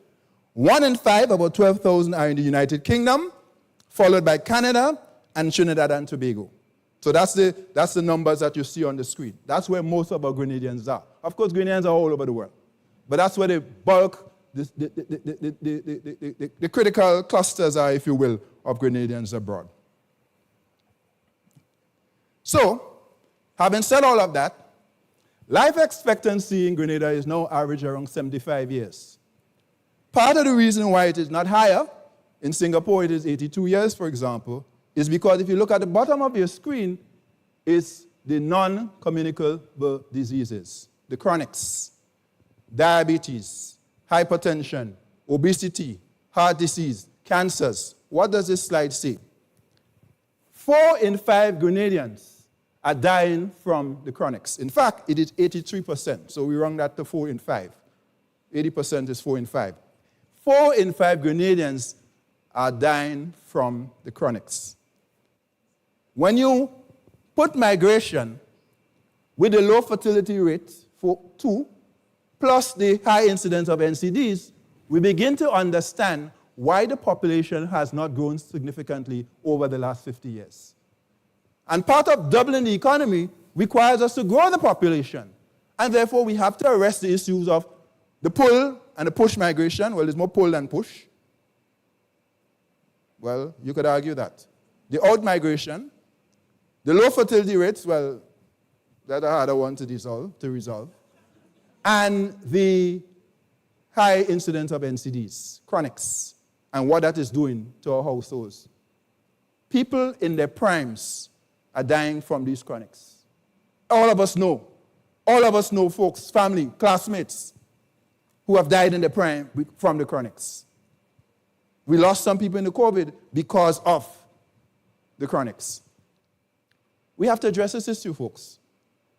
1 in 5, about 12,000, are in the United Kingdom, followed by Canada and Trinidad and Tobago. So that's the numbers that you see on the screen. That's where most of our Grenadians are. Of course, Grenadians are all over the world. But that's where the bulk, the critical clusters are, if you will, of Grenadians abroad. So, having said all of that, life expectancy in Grenada is now average around 75 years. Part of the reason why it is not higher, in Singapore it is 82 years, for example, is because if you look at the bottom of your screen, it's the non-communicable diseases, the chronics, diabetes, hypertension, obesity, heart disease, cancers. What does this slide say? 4 in 5 Grenadians are dying from the chronics. In fact, it is 83%, so we round that to 4 in 5. 80% is 4 in 5. 4 in 5 Grenadians are dying from the chronics. When you put migration with the low fertility rate for 2, plus the high incidence of NCDs, we begin to understand why the population has not grown significantly over the last 50 years. And part of doubling the economy requires us to grow the population. And therefore, we have to address the issues of the pull and the push migration. Well, there's more pull than push. Well, you could argue that. The out migration, the low fertility rates, well, that's a harder one to resolve. And the high incidence of NCDs, chronics, and what that is doing to our households. People in their primes are dying from these chronics. All of us know. All of us know folks, family, classmates, who have died in their prime from the chronics. We lost some people in the COVID because of the chronics. We have to address this issue, folks.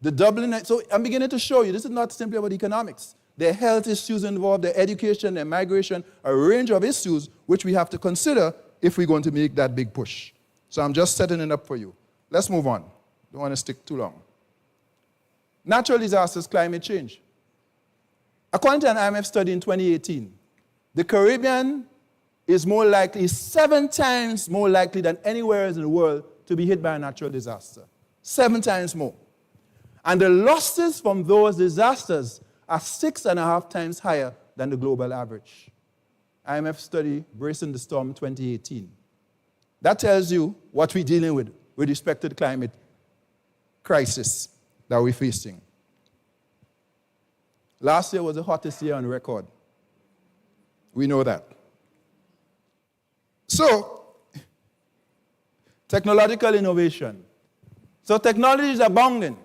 The doubling, so I'm beginning to show you, this is not simply about economics. There are health issues involved, there are education, there are migration, a range of issues which we have to consider if we're going to make that big push. So I'm just setting it up for you. Let's move on. Don't want to stick too long. Natural disasters, climate change. According to an IMF study in 2018, the Caribbean is 7 times more likely than anywhere else in the world to be hit by a natural disaster. 7 times more. And the losses from those disasters are 6.5 times higher than the global average. IMF study, Bracing the Storm 2018. That tells you what we're dealing with respect to the climate crisis that we're facing. Last year was the hottest year on record. We know that. So, technological innovation. So technology is abounding.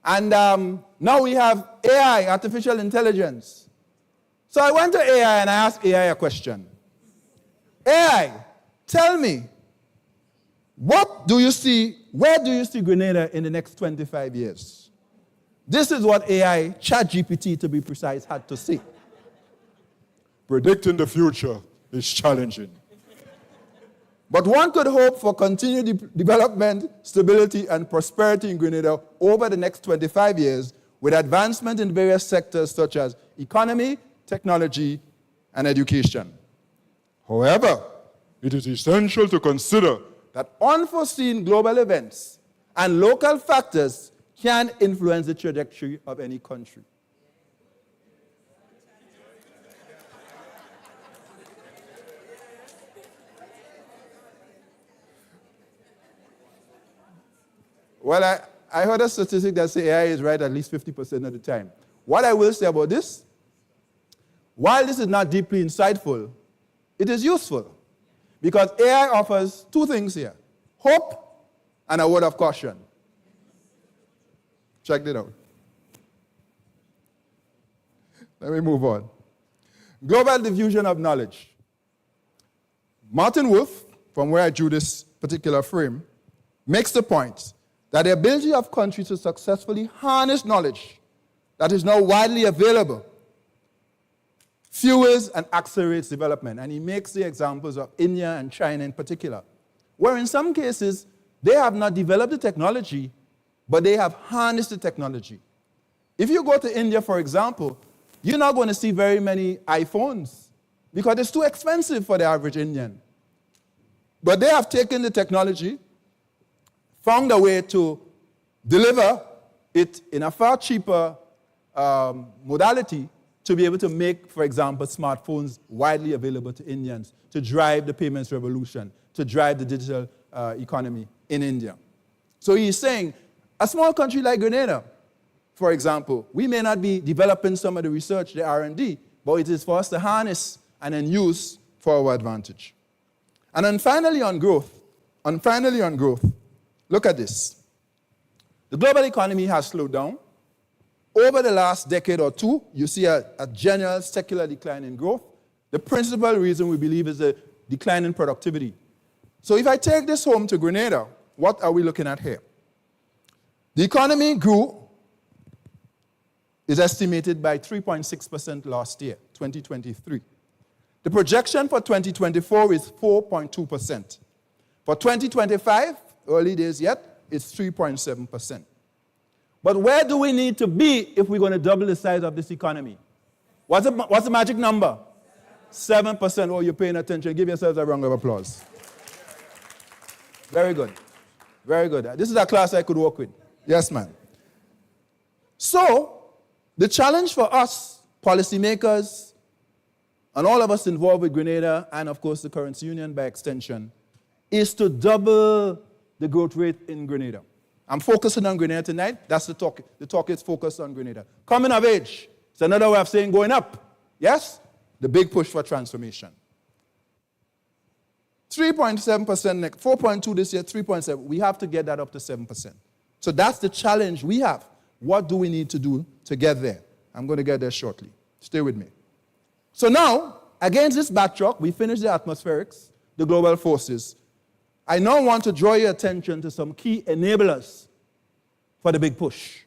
And now we have AI, artificial intelligence. So I went to AI and I asked AI a question. AI, tell me, where do you see Grenada in the next 25 years? This is what AI, ChatGPT to be precise, had to say. Predicting the future is challenging. But one could hope for continued development, stability, and prosperity in Grenada over the next 25 years with advancement in various sectors such as economy, technology, and education. However, it is essential to consider that unforeseen global events and local factors can influence the trajectory of any country. Well, I heard a statistic that says AI is right at least 50% of the time. What I will say about this, while this is not deeply insightful, it is useful. Because AI offers 2 things here, hope and a word of caution. Check it out. Let me move on. Global diffusion of knowledge. Martin Wolf, from where I drew this particular frame, makes the point that the ability of countries to successfully harness knowledge that is now widely available fuels and accelerates development. And he makes the examples of India and China in particular, where in some cases, they have not developed the technology, but they have harnessed the technology. If you go to India, for example, you're not going to see very many iPhones because it's too expensive for the average Indian. But they have taken the technology, found a way to deliver it in a far cheaper modality to be able to make, for example, smartphones widely available to Indians, to drive the payments revolution, to drive the digital economy in India. So he's saying, a small country like Grenada, for example, we may not be developing some of the research, the R&D, but it is for us to harness and then use for our advantage. And then finally on growth, look at this. The global economy has slowed down. Over the last decade or two, you see a general secular decline in growth. The principal reason we believe is the decline in productivity. So if I take this home to Grenada, what are we looking at here? The economy is estimated by 3.6% last year, 2023. The projection for 2024 is 4.2%. For 2025, early days yet, it's 3.7%. But where do we need to be if we're going to double the size of this economy? What's the magic number? 7%. Oh, you're paying attention. Give yourselves a round of applause. Very good. Very good. This is a class I could work with. Yes, ma'am. So, the challenge for us, policymakers, and all of us involved with Grenada, and of course the Currency Union by extension, is to double the growth rate in Grenada. I'm focusing on Grenada tonight. That's the talk. The talk is focused on Grenada. Coming of age. It's another way of saying going up. Yes? The big push for transformation. 3.7% next, 4.2 this year, 3.7. We have to get that up to 7%. So that's the challenge we have. What do we need to do to get there? I'm going to get there shortly. Stay with me. So now, against this backdrop, we finished the atmospherics, the global forces. I now want to draw your attention to some key enablers for the big push.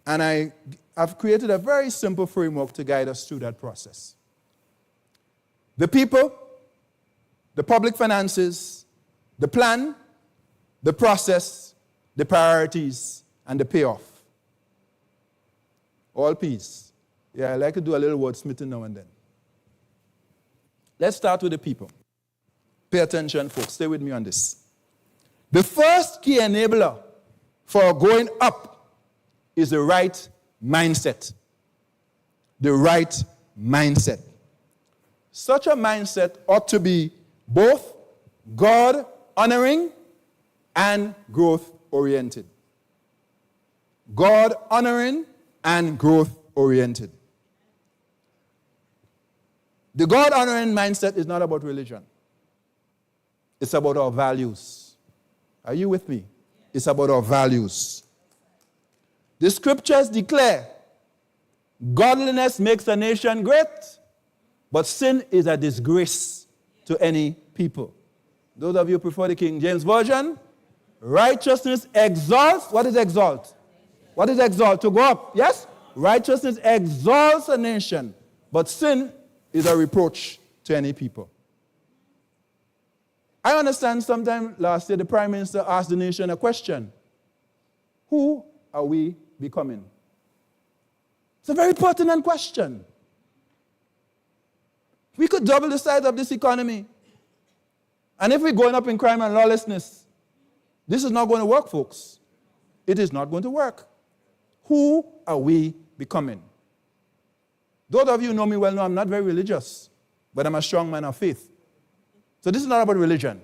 And I've created a very simple framework to guide us through that process. The people, the public finances, the plan, the process, the priorities, and the payoff. All P's. Yeah, I like to do a little wordsmithing now and then. Let's start with the people. Pay attention, folks. Stay with me on this. The first key enabler for going up is the right mindset. The right mindset. Such a mindset ought to be both God-honoring and growth-oriented. God-honoring and growth-oriented. The God-honoring mindset is not about religion. It's about our values. Are you with me? It's about our values. The scriptures declare, godliness makes a nation great, but sin is a disgrace to any people. Those of you who prefer the King James Version, righteousness exalts. What is exalt? What is exalt? To go up. Yes? Righteousness exalts a nation, but sin is a reproach to any people. I understand sometime last year the Prime Minister asked the nation a question. Who are we becoming? It's a very pertinent question. We could double the size of this economy. And if we're going up in crime and lawlessness, this is not going to work, folks. It is not going to work. Who are we becoming? Those of you who know me well know I'm not very religious, but I'm a strong man of faith. So this is not about religion.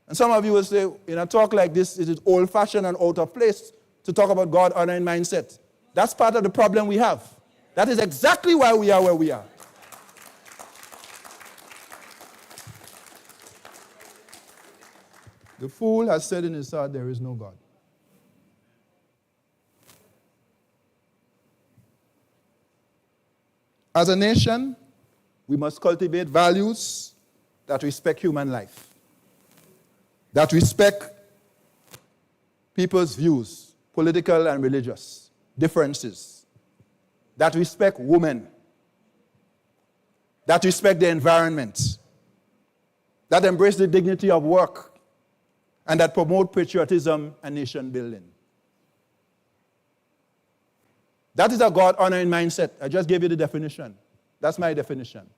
And some of you will say, in a talk like this, it is old-fashioned and out of place to talk about God-honoring mindset. That's part of the problem we have. That is exactly why we are where we are. The fool has said in his heart, there is no God. As a nation, we must cultivate values that respect human life, that respect people's views, political and religious differences, that respect women, that respect the environment, that embrace the dignity of work, and that promote patriotism and nation building. That is a God-honoring mindset. I just gave you the definition. That's my definition.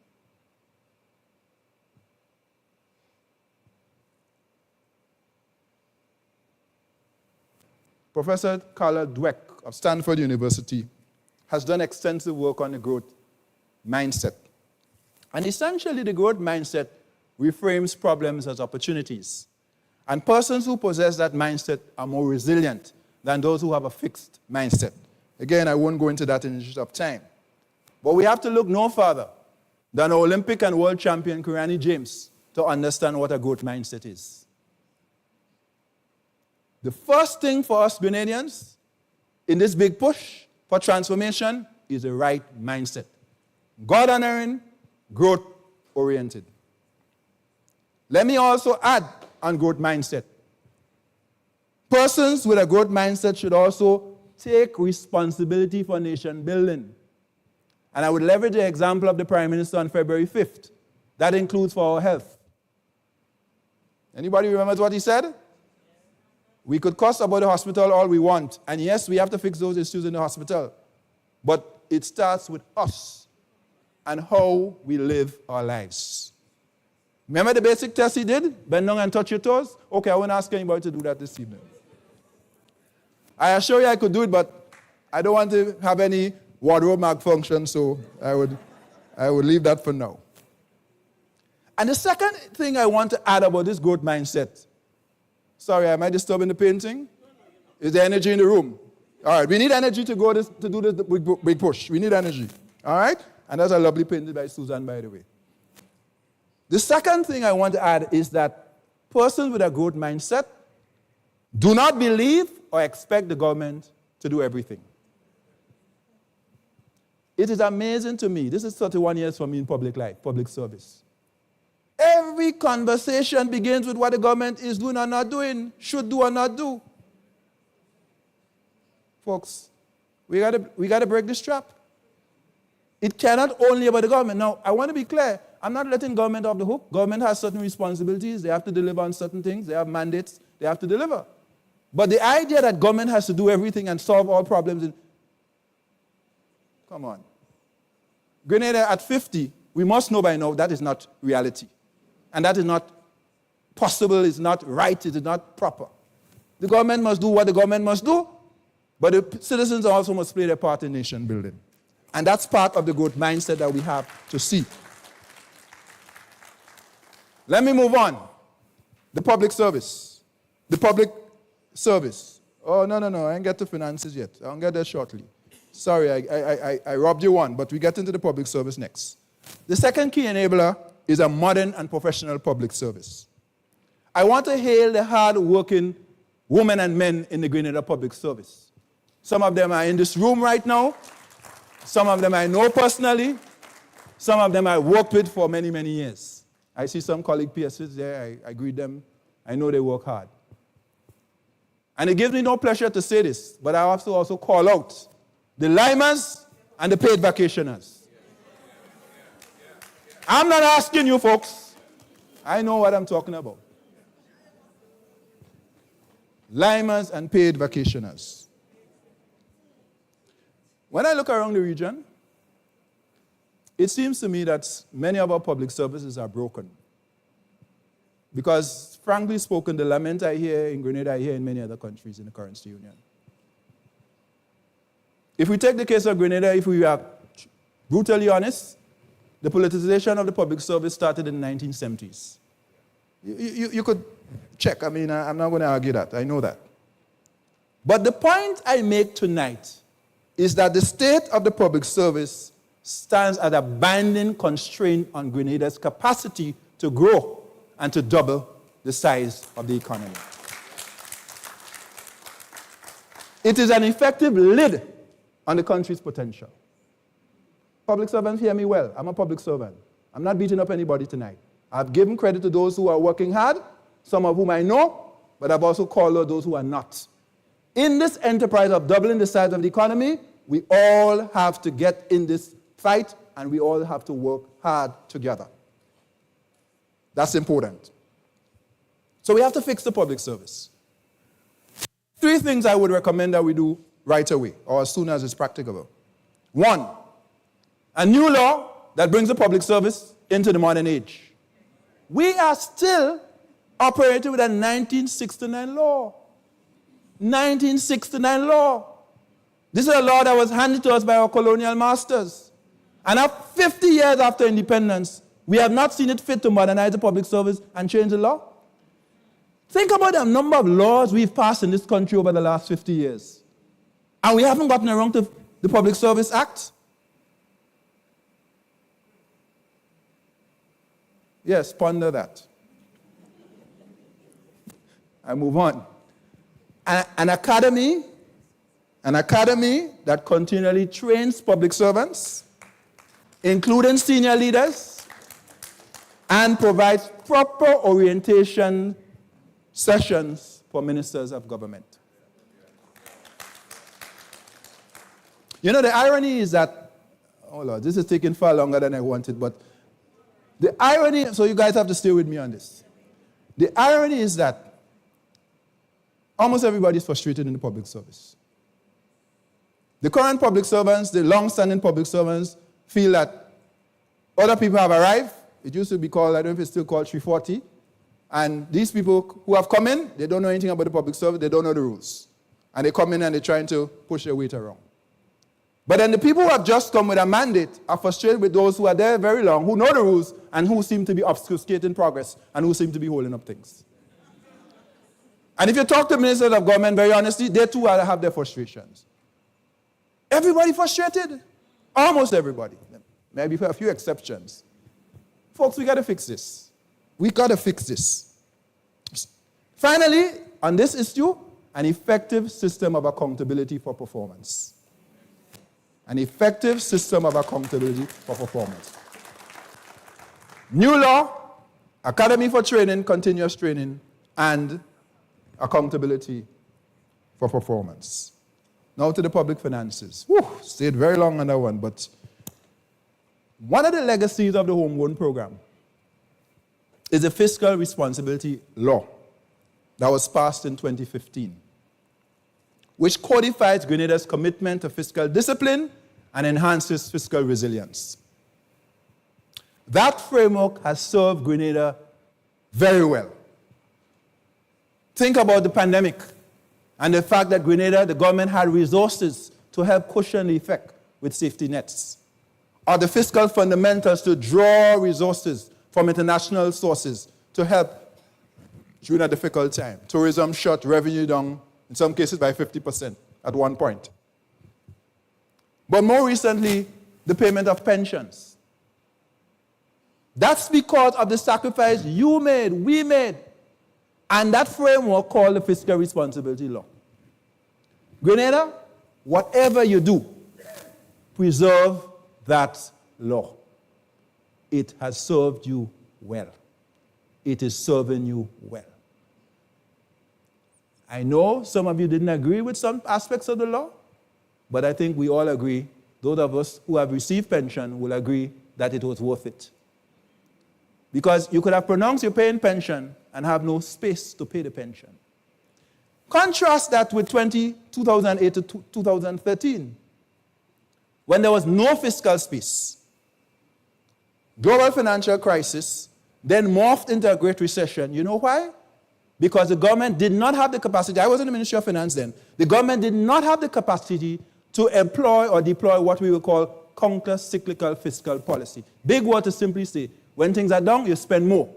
Professor Carla Dweck of Stanford University has done extensive work on the growth mindset. And essentially, the growth mindset reframes problems as opportunities. And persons who possess that mindset are more resilient than those who have a fixed mindset. Again, I won't go into that in the interest of time. But we have to look no further than Olympic and world champion Kirani James to understand what a growth mindset is. The first thing for us Grenadians in this big push for transformation is the right mindset. God-honoring, growth-oriented. Let me also add on growth mindset. Persons with a growth mindset should also take responsibility for nation building. And I would leverage the example of the Prime Minister on February 5th. That includes for our health. Anybody remembers what he said? We could cuss about the hospital all we want. And yes, we have to fix those issues in the hospital. But it starts with us and how we live our lives. Remember the basic test he did? Bend down and touch your toes? Okay, I won't ask anybody to do that this evening. I assure you I could do it, but I don't want to have any wardrobe malfunction, so I would leave that for now. And the second thing I want to add about this growth mindset. Sorry, am I disturbing the painting? Is there energy in the room? All right, we need energy to do this big push. We need energy. All right? And that's a lovely painting by Susan, by the way. The second thing I want to add is that persons with a growth mindset do not believe or expect the government to do everything. It is amazing to me. This is 31 years for me in public life, public service. Every conversation begins with what the government is doing or not doing, should do or not do. Folks, we got to break this trap. It cannot only be about the government. Now, I want to be clear. I'm not letting government off the hook. Government has certain responsibilities. They have to deliver on certain things. They have mandates. They have to deliver. But the idea that government has to do everything and solve all problems, come on. Grenada at 50, we must know by now that is not reality. And that is not possible, it's not right, it is not proper. The government must do what the government must do, but the citizens also must play their part in nation building. And that's part of the growth mindset that we have to see. Let me move on. The public service. The public service. Oh, no, I ain't get to finances yet. I'll get there shortly. Sorry, I robbed you one, but we get into the public service next. The second key enabler is a modern and professional public service. I want to hail the hard-working women and men in the Grenada public service. Some of them are in this room right now. Some of them I know personally. Some of them I worked with for many, many years. I see some colleague PSs there. I greet them. I know they work hard. And it gives me no pleasure to say this, but I have to also call out the limers and the paid vacationers. I'm not asking you folks. I know what I'm talking about. Limers and paid vacationers. When I look around the region, it seems to me that many of our public services are broken. Because, frankly spoken, the lament I hear in Grenada, I hear in many other countries in the currency union. If we take the case of Grenada, if we are brutally honest, the politicization of the public service started in the 1970s. You could check. I mean, I'm not going to argue that. I know that. But the point I make tonight is that the state of the public service stands as a binding constraint on Grenada's capacity to grow and to double the size of the economy. It is an effective lid on the country's potential. Public servants, hear me well. I'm a public servant. I'm not beating up anybody tonight. I've given credit to those who are working hard, some of whom I know, but I've also called out those who are not. In this enterprise of doubling the size of the economy, we all have to get in this fight, and we all have to work hard together. That's important. So we have to fix the public service. 3 things I would recommend that we do right away, or as soon as it's practicable. 1, a new law that brings the public service into the modern age. We are still operating with a 1969 law. 1969 law. This is a law that was handed to us by our colonial masters. And 50 years after independence, we have not seen it fit to modernize the public service and change the law. Think about the number of laws we've passed in this country over the last 50 years. And we haven't gotten around to the Public Service Act. Yes, ponder that. I move on. An academy that continually trains public servants, including senior leaders, and provides proper orientation sessions for ministers of government. You know, the irony is that, oh Lord, this is taking far longer than I wanted, but the irony, so you guys have to stay with me on this. The irony is that almost everybody is frustrated in the public service. The current public servants, the long-standing public servants, feel that other people have arrived. It used to be called, I don't know if it's still called 340. And these people who have come in, they don't know anything about the public service, they don't know the rules. And they come in and they're trying to push their weight around. But then the people who have just come with a mandate are frustrated with those who are there very long, who know the rules, and who seem to be obfuscating progress, and who seem to be holding up things. And if you talk to ministers of government, very honestly, they too have their frustrations. Everybody frustrated. Almost everybody. Maybe for a few exceptions. Folks, we got to fix this. We got to fix this. Finally, on this issue, an effective system of accountability for performance. An effective system of accountability for performance. New law, Academy for Training, continuous training, and accountability for performance. Now to the public finances. Stayed very long on that one, but one of the legacies of the Homegrown program is the fiscal responsibility law that was passed in 2015, which codifies Grenada's commitment to fiscal discipline and enhances fiscal resilience. That framework has served Grenada very well. Think about the pandemic and the fact that Grenada, the government had resources to help cushion the effect with safety nets, or the fiscal fundamentals to draw resources from international sources to help during a difficult time. Tourism shut revenue down, in some cases by 50% at one point. But more recently, the payment of pensions. That's because of the sacrifice you made, we made, and that framework called the Fiscal Responsibility Law. Grenada, whatever you do, preserve that law. It has served you well. It is serving you well. I know some of you didn't agree with some aspects of the law, but I think we all agree, those of us who have received pension will agree that it was worth it. Because you could have pronounced you're paying pension and have no space to pay the pension. Contrast that with 2008 to 2013, when there was no fiscal space. Global financial crisis then morphed into a great recession. You know why? Because the government did not have the capacity. I was in the Ministry of Finance then. The government did not have the capacity to employ or deploy what we would call counter-cyclical fiscal policy. Big word to simply say, when things are down, you spend more.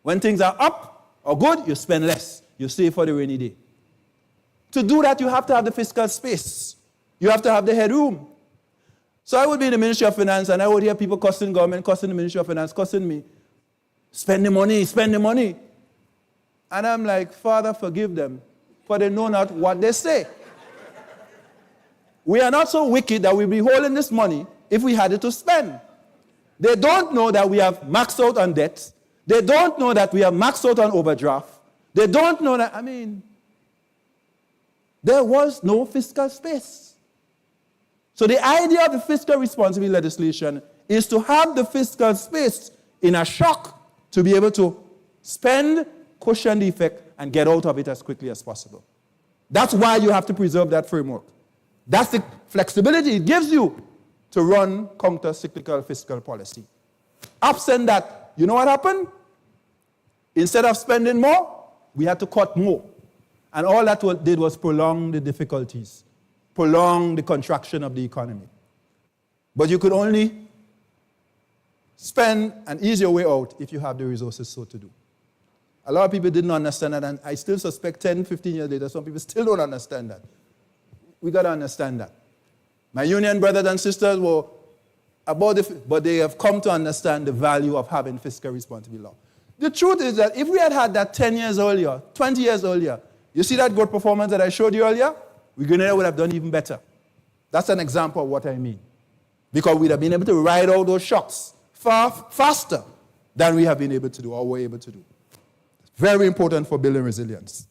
When things are up or good, you spend less. You save for the rainy day. To do that, you have to have the fiscal space. You have to have the headroom. So I would be in the Ministry of Finance and I would hear people cussing government, cussing the Ministry of Finance, cussing me. Spend the money, spend the money. And I'm like, Father, forgive them, for they know not what they say. We are not so wicked that we'll be holding this money if we had it to spend. They don't know that we have maxed out on debt. They don't know that we have maxed out on overdraft. They don't know that, there was no fiscal space. So the idea of the fiscal responsibility legislation is to have the fiscal space in a shock to be able to spend, cushion the effect, and get out of it as quickly as possible. That's why you have to preserve that framework. That's the flexibility it gives you to run counter-cyclical fiscal policy. Absent that, you know what happened? Instead of spending more, we had to cut more. And all that did was prolong the difficulties, prolong the contraction of the economy. But you could only spend and ease your way out if you have the resources so to do. A lot of people didn't understand that, and I still suspect 10, 15 years later, some people still don't understand that. We got to understand that. My union brothers and sisters were about it, but they have come to understand the value of having fiscal responsibility law. The truth is that if we had had that 10 years earlier, 20 years earlier, you see that good performance that I showed you earlier? Grenada would have done even better. That's an example of what I mean. Because we'd have been able to ride out those shocks far faster than we have been able to do or were able to do. Very important for building resilience.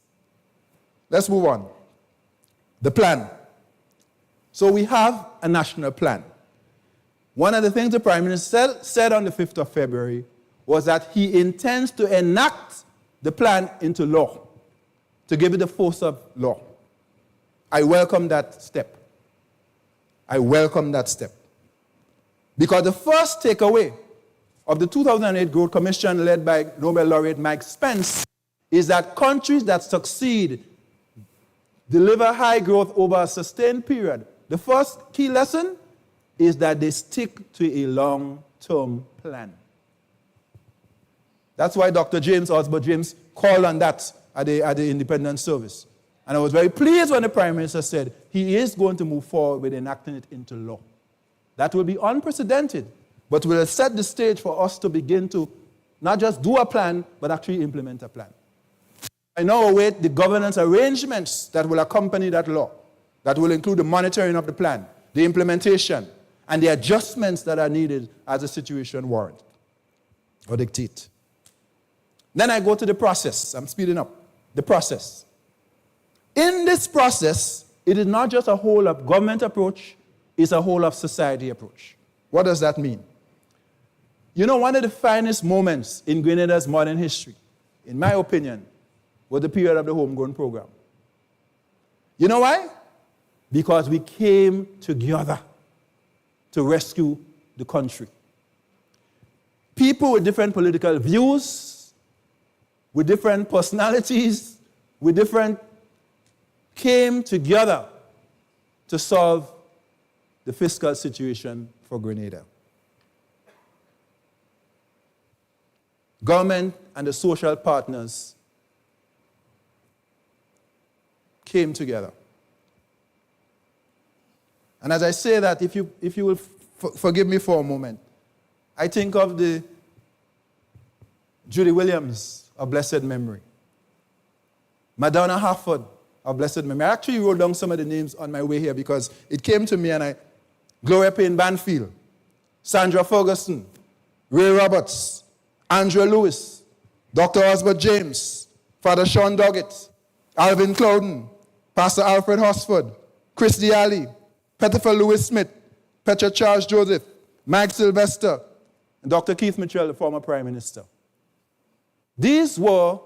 Let's move on. The plan. So we have a national plan. One of the things the Prime Minister said on the 5th of February was that he intends to enact the plan into law, to give it the force of law. I welcome that step. I welcome that step. Because the first takeaway of the 2008 Growth Commission led by Nobel laureate Mike Spence is that countries that succeed deliver high growth over a sustained period. The first key lesson is that they stick to a long-term plan. That's why Dr. James Osborne James called on that at the Independence Service. And I was very pleased when the Prime Minister said he is going to move forward with enacting it into law. that will be unprecedented, but will set the stage for us to begin to not just do a plan, but actually implement a plan. I now await the governance arrangements that will accompany that law, that will include the monitoring of the plan, the implementation, and the adjustments that are needed as the situation warrants or dictate. Then I go to the process. I'm speeding up. The process. In this process, it is not just a whole of government approach, it's a whole of society approach. What does that mean? You know, one of the finest moments in Grenada's modern history, in my opinion, was the period of the homegrown program. You know why? Because we came together to rescue the country. People with different political views, with different personalities, came together to solve the fiscal situation for Grenada. Government and the social partners came together. And as I say that, if you will forgive me for a moment, I think of the Judy Williams of blessed memory, Madonna Harford of blessed memory. I actually wrote down some of the names on my way here because it came to me, and Gloria Payne Banfield, Sandra Ferguson, Ray Roberts, Andrea Lewis, Dr. Osbert James, Father Sean Doggett, Alvin Clouden, Pastor Alfred Hosford, Chris Diali, Pettifer Lewis Smith, Petra Charles Joseph, Mike Sylvester, and Dr. Keith Mitchell, the former Prime Minister. These were,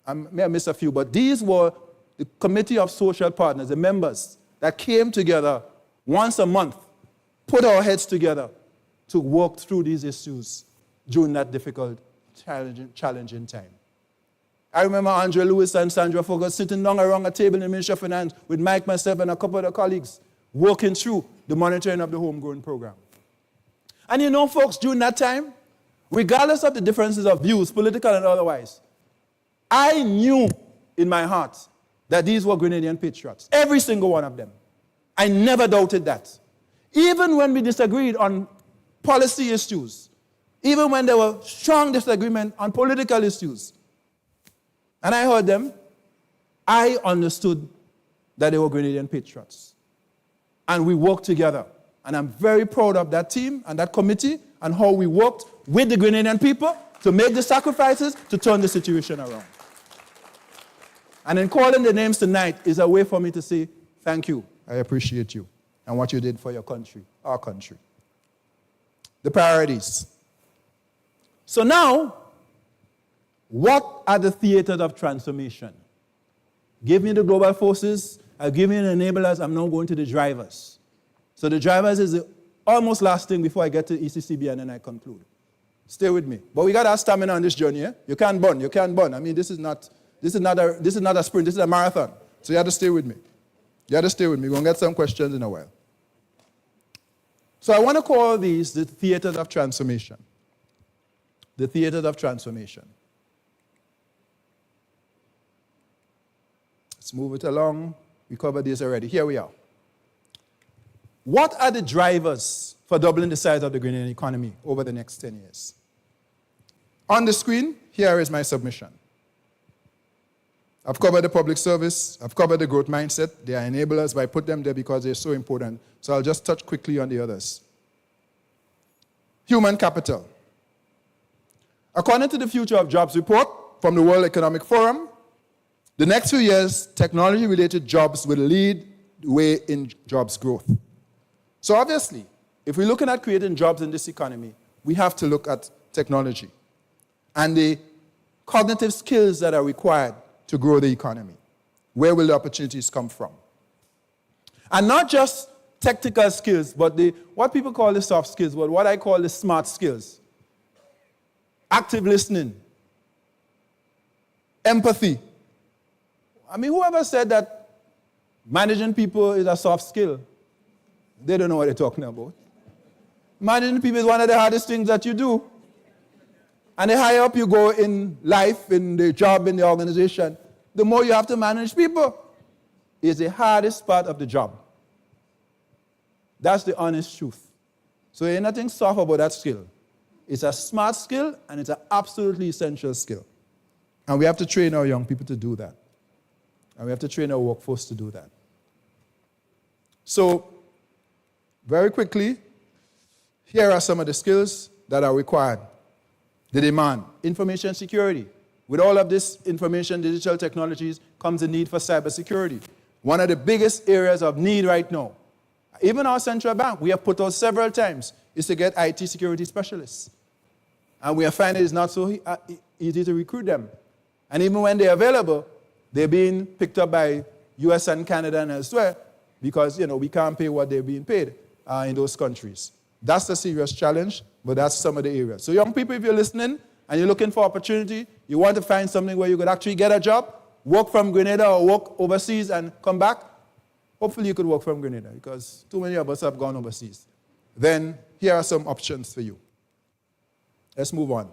I may have missed a few, but these were the Committee of Social Partners, the members that came together once a month, put our heads together to work through these issues during that difficult, challenging time. I remember Andrea Lewis and Sandra Ferguson sitting down around a table in the Ministry of Finance with Mike, myself, and a couple of the colleagues, working through the monitoring of the homegrown program. And you know, folks, during that time, regardless of the differences of views, political and otherwise, I knew in my heart that these were Grenadian patriots, every single one of them. I never doubted that. Even when we disagreed on policy issues, even when there were strong disagreement on political issues, and I heard them, I understood that they were Grenadian patriots. And we worked together. And I'm very proud of that team and that committee and how we worked with the Grenadian people to make the sacrifices to turn the situation around. And in calling the names tonight is a way for me to say thank you. I appreciate you and what you did for your country, our country. The priorities. So now, what are the theaters of transformation? Give me the global forces, I'll give you the enablers, I'm now going to the drivers. So the drivers is the almost last thing before I get to ECCB and then I conclude. Stay with me. But we got our stamina on this journey, eh? You can't burn. I mean, this is not a sprint, this is a marathon. So you have to stay with me. We're going to get some questions in a while. So I want to call these the theaters of transformation. The theaters of transformation. Let's move it along. We covered this already. Here we are. What are the drivers for doubling the size of the Grenadian economy over the next 10 years? On the screen, here is my submission. I've covered the public service. I've covered the growth mindset. They are enablers, but I put them there because they're so important. So I'll just touch quickly on the others. Human capital. According to the Future of Jobs report from the World Economic Forum, the next few years, technology-related jobs will lead the way in jobs growth. So obviously, if we're looking at creating jobs in this economy, we have to look at technology and the cognitive skills that are required to grow the economy. Where will the opportunities come from? And not just technical skills, but what people call the soft skills, but what I call the smart skills. Active listening, empathy. I mean, whoever said that managing people is a soft skill, they don't know what they're talking about. Managing people is one of the hardest things that you do. And the higher up you go in life, in the job, in the organization, the more you have to manage people. It's the hardest part of the job. That's the honest truth. So ain't nothing soft about that skill. It's a smart skill, and it's an absolutely essential skill. And we have to train our young people to do that. And we have to train our workforce to do that. So, very quickly, here are some of the skills that are required. The demand, information security. With all of this information, digital technologies, comes the need for cybersecurity. One of the biggest areas of need right now, even our central bank, we have put out several times, is to get IT security specialists. And we are finding it's not so easy to recruit them. And even when they're available, they're being picked up by US and Canada and elsewhere because, we can't pay what they're being paid in those countries. That's a serious challenge, but that's some of the areas. So young people, if you're listening and you're looking for opportunity, you want to find something where you could actually get a job, work from Grenada or work overseas and come back, hopefully you could work from Grenada because too many of us have gone overseas. Then here are some options for you. Let's move on.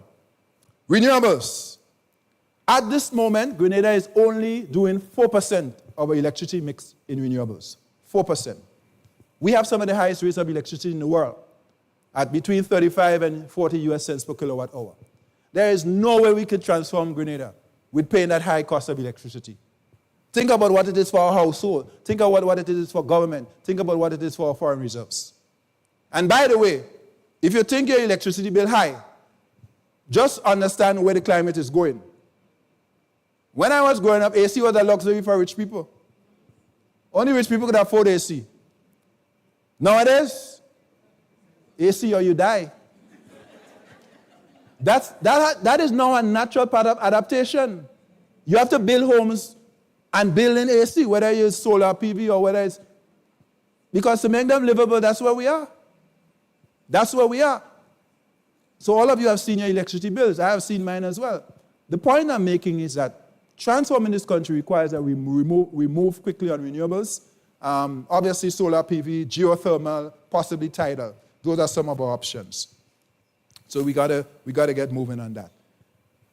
Renewables. At this moment, Grenada is only doing 4% of our electricity mix in renewables. 4%. We have some of the highest rates of electricity in the world at between 35 and 40 US cents per kilowatt hour. There is no way we could transform Grenada with paying that high cost of electricity. Think about what it is for our household. Think about what it is for government. Think about what it is for our foreign reserves. And by the way, if you think your electricity bill high, just understand where the climate is going. When I was growing up, AC was a luxury for rich people. Only rich people could afford AC. Nowadays, AC or you die. That is now a natural part of adaptation. You have to build homes and build in AC, whether it's solar PV or whether it's... Because to make them livable, that's where we are. That's where we are. So all of you have seen your electricity bills. I have seen mine as well. The point I'm making is that transforming this country requires that we move quickly on renewables. Obviously, solar PV, geothermal, possibly tidal. Those are some of our options. So we gotta get moving on that.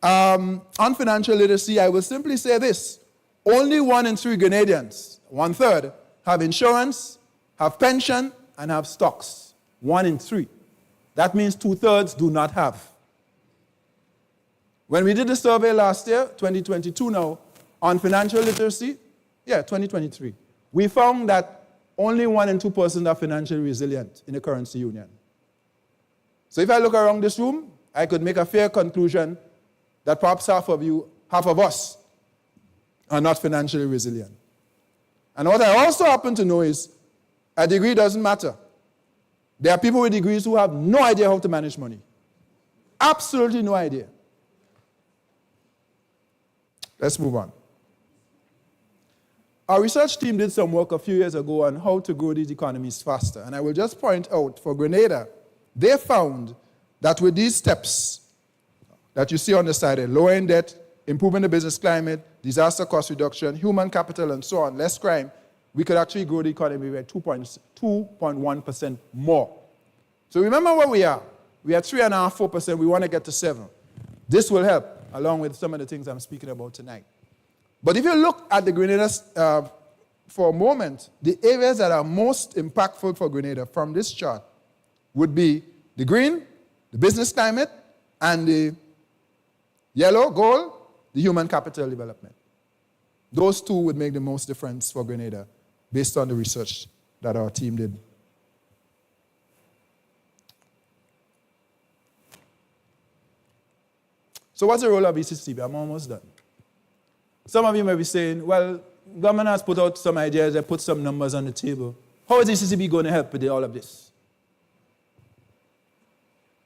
On financial literacy, I will simply say this. Only 1 in 3 Grenadians, 1/3, have insurance, have pension, and have stocks. 1 in 3. That means 2/3 do not have. When we did the survey last year, 2022 now, on financial literacy, 2023, we found that only 1 in 2 persons are financially resilient in the currency union. So if I look around this room, I could make a fair conclusion that perhaps half of us, are not financially resilient. And what I also happen to know is a degree doesn't matter. There are people with degrees who have no idea how to manage money. Absolutely no idea. Let's move on. Our research team did some work a few years ago on how to grow these economies faster. And I will just point out, for Grenada, they found that with these steps that you see on the side, lowering debt, improving the business climate, disaster cost reduction, human capital, and so on, less crime, we could actually grow the economy by 2.1% more. So remember where we are. We are 3.5%, 4%. We want to get to 7%. This will help, along with some of the things I'm speaking about tonight. But if you look at the Grenada for a moment, the areas that are most impactful for Grenada from this chart would be the green, the business climate, and the yellow, gold, the human capital development. Those 2 would make the most difference for Grenada based on the research that our team did. So what's the role of ECCB? I'm almost done. Some of you may be saying, well, government has put out some ideas, they put some numbers on the table. How is ECCB going to help with all of this?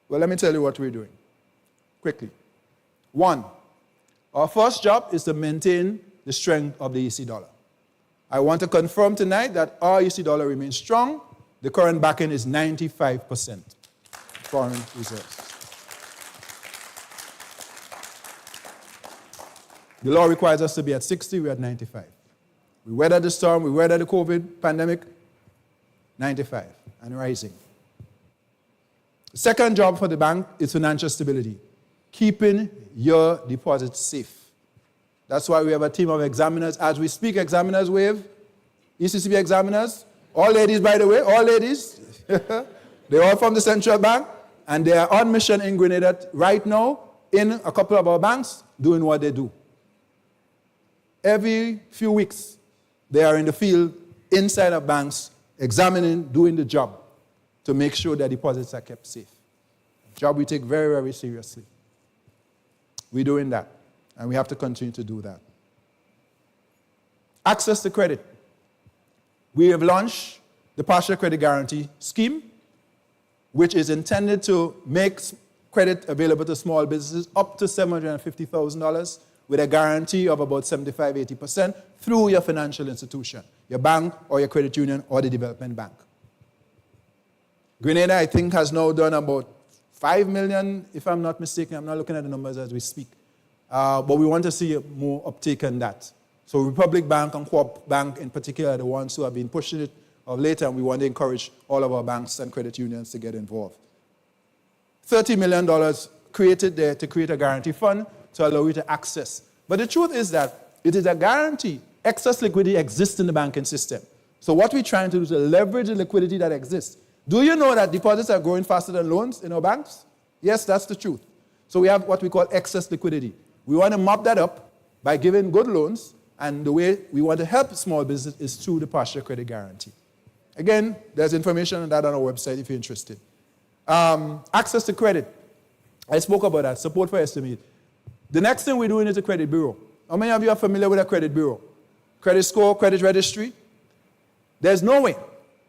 Well, let me tell you what we're doing, quickly. 1, our first job is to maintain the strength of the EC dollar. I want to confirm tonight that our EC dollar remains strong. The current backing is 95% foreign reserves. The law requires us to be at 60, we're at 95. We weathered the storm, we weathered the COVID pandemic, 95 and rising. The second job for the bank is financial stability, keeping your deposits safe. That's why we have a team of examiners. As we speak, examiners wave, ECCB examiners, all ladies, by the way, all ladies. They're all from the central bank, and they are on mission in Grenada right now in a couple of our banks doing what they do. Every few weeks, they are in the field inside of banks, examining, doing the job to make sure that deposits are kept safe. A job we take very, very seriously. We're doing that, and we have to continue to do that. Access to credit. We have launched the Partial Credit Guarantee Scheme, which is intended to make credit available to small businesses up to $750,000 with a guarantee of about 75-80% through your financial institution, your bank or your credit union or the development bank. Grenada, I think, has now done about 5 million, if I'm not mistaken. I'm not looking at the numbers as we speak. But we want to see more uptake on that. So Republic Bank and Co-op Bank in particular are the ones who have been pushing it of late, and we want to encourage all of our banks and credit unions to get involved. $30 million created there to create a guarantee fund to allow you to access. But the truth is that it is a guarantee. Excess liquidity exists in the banking system. So what we're trying to do is to leverage the liquidity that exists. Do you know that deposits are growing faster than loans in our banks? Yes, that's the truth. So we have what we call excess liquidity. We want to mop that up by giving good loans, and the way we want to help small business is through the partial credit guarantee. Again, there's information on that on our website if you're interested. Access to credit. I spoke about that, support for SMEs. The next thing we're doing is a credit bureau. How many of you are familiar with a credit bureau? Credit score, credit registry? There's no way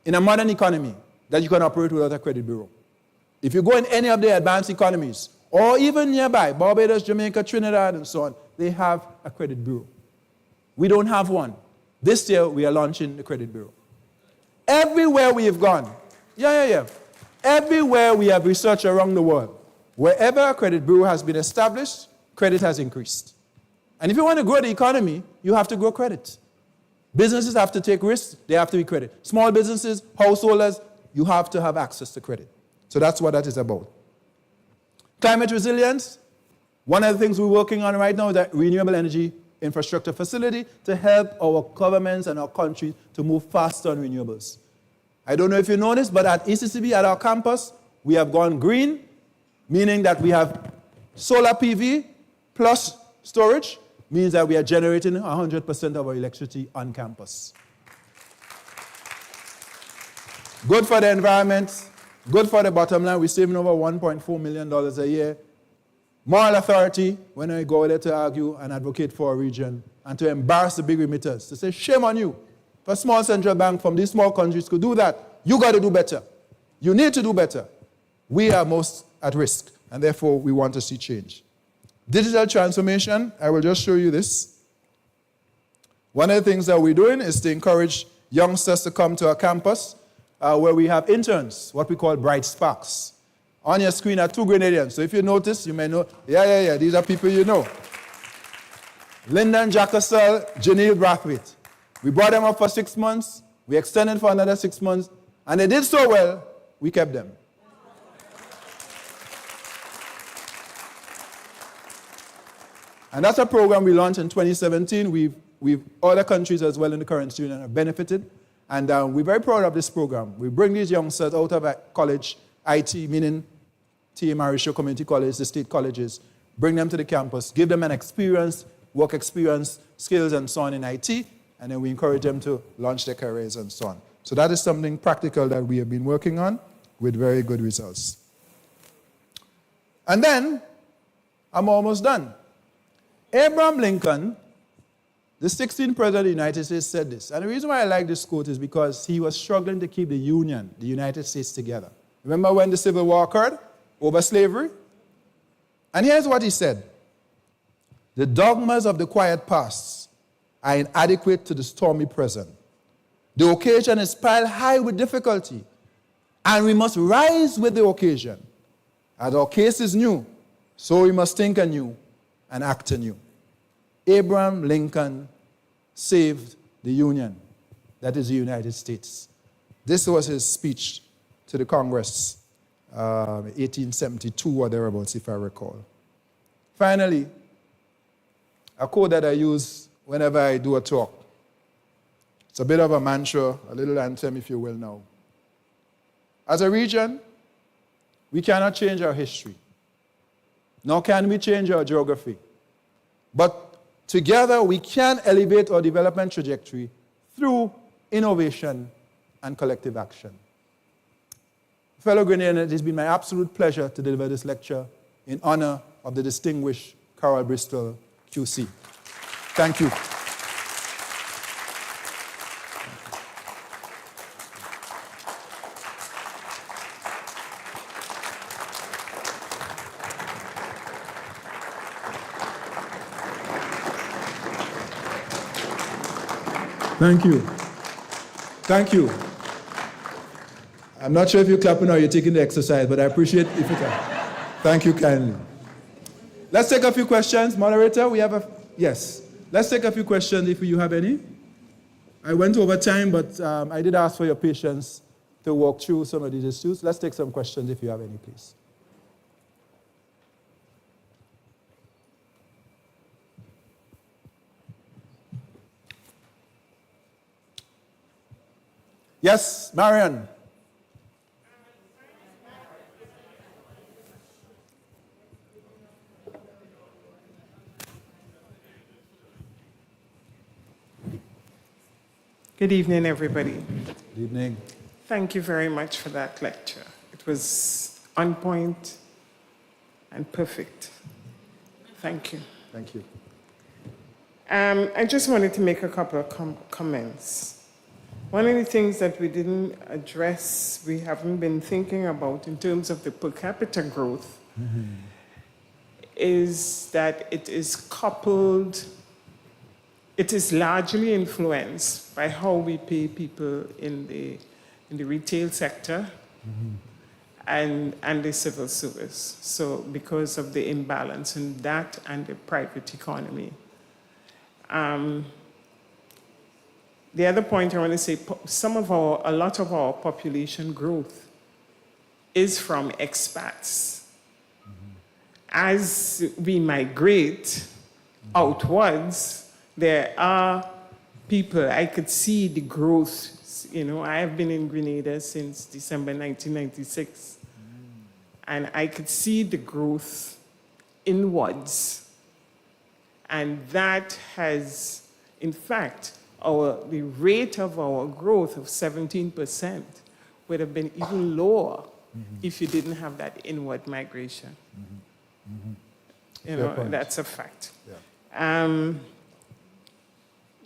in a modern economy that you can operate without a credit bureau. If you go in any of the advanced economies, or even nearby, Barbados, Jamaica, Trinidad, and so on, they have a credit bureau. We don't have one. This year, we are launching the credit bureau. Everywhere we have gone, everywhere we have researched around the world, wherever a credit bureau has been established, credit has increased. And if you want to grow the economy, you have to grow credit. Businesses have to take risks, they have to be credit. Small businesses, householders, you have to have access to credit. So that's what that is about. Climate resilience, one of the things we're working on right now is that renewable energy infrastructure facility to help our governments and our country to move faster on renewables. I don't know if you know this, but at ECCB, at our campus, we have gone green, meaning that we have solar PV plus storage, means that we are generating 100% of our electricity on campus. Good for the environment, good for the bottom line. We're saving over $1.4 million a year. Moral authority, when I go there to argue and advocate for a region and to embarrass the big emitters, to say, shame on you. If a small central bank from these small countries could do that, you got to do better. You need to do better. We are most at risk, and therefore we want to see change. Digital transformation, I will just show you this. One of the things that we're doing is to encourage youngsters to come to our campus where we have interns, what we call Bright Sparks. On your screen are 2 Grenadians. So if you notice, you may know, these are people you know. Lyndon Jacosel, Janelle Brathwaite. We brought them up for 6 months. We extended for another 6 months. And they did so well, we kept them. And that's a program we launched in 2017. Other countries as well in the current union have benefited. And we're very proud of this program. We bring these youngsters out of college, IT, meaning T.A. Mauricio Community College, the state colleges, bring them to the campus, give them an experience, work experience, skills, and so on in IT, and then we encourage them to launch their careers and so on. So that is something practical that we have been working on with very good results. And then, I'm almost done. Abraham Lincoln, the 16th president of the United States, said this. And the reason why I like this quote is because he was struggling to keep the Union, the United States, together. Remember when the Civil War occurred over slavery? And here's what he said. The dogmas of the quiet past are inadequate to the stormy present. The occasion is piled high with difficulty, and we must rise with the occasion. As our case is new, so we must think anew and act anew. Abraham Lincoln saved the Union, that is the United States. This was his speech to the Congress, 1872 or thereabouts, if I recall. Finally, a quote that I use whenever I do a talk. It's a bit of a mantra, a little anthem, if you will now. As a region, We cannot change our history, nor can we change our geography. But together we can elevate our development trajectory through innovation and collective action. Fellow Grenadians, it has been my absolute pleasure to deliver this lecture in honor of the distinguished Carol Bristol, QC. Thank you. Thank you. Thank you. I'm not sure if you're clapping or you're taking the exercise, but I appreciate if you can. Thank you kindly. Let's take a few questions. Moderator, we have yes. Let's take a few questions if you have any. I went over time, but I did ask for your patience to walk through some of these issues. Let's take some questions if you have any, please. Yes, Marian. Good evening, everybody. Good evening. Thank you very much for that lecture. It was on point and perfect. Thank you. Thank you. I just wanted to make a couple of comments. One of the things that we didn't address, we haven't been thinking about in terms of the per capita growth, is that it is coupled, it is largely influenced by how we pay people in the retail sector and the civil service. So because of the imbalance in that and the private economy. The other point I want to say, a lot of our population growth is from expats. As we migrate outwards, there are people, I could see the growth. You know, I have been in Grenada since December 1996, and I could see the growth inwards. And that has, in fact, the rate of our growth of 17% would have been even lower if you didn't have that inward migration. You know, that's a fact. Yeah.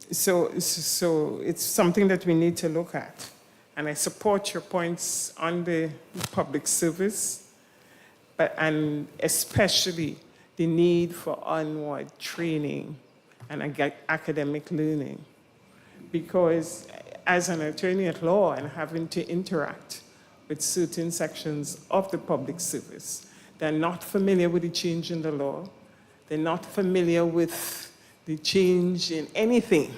So it's something that we need to look at. And I support your points on the public service, and especially the need for onward training and academic learning. Because as an attorney at law and having to interact with certain sections of the public service, they're not familiar with the change in the law. They're not familiar with the change in anything.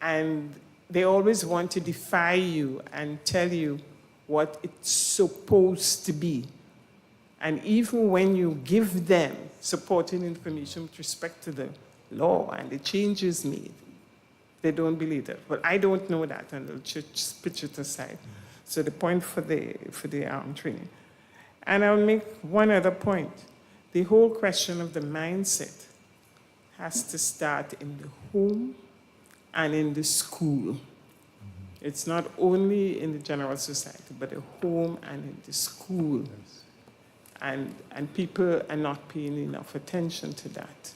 And they always want to defy you and tell you what it's supposed to be. And even when you give them supporting information with respect to the law and the changes made, they don't believe it. But I don't know that, and they'll just pitch it aside. So the point for the training. And I'll make one other point. The whole question of the mindset has to start in the home and in the school. It's not only in the general society, but the home and in the school. Yes. And people are not paying enough attention to that.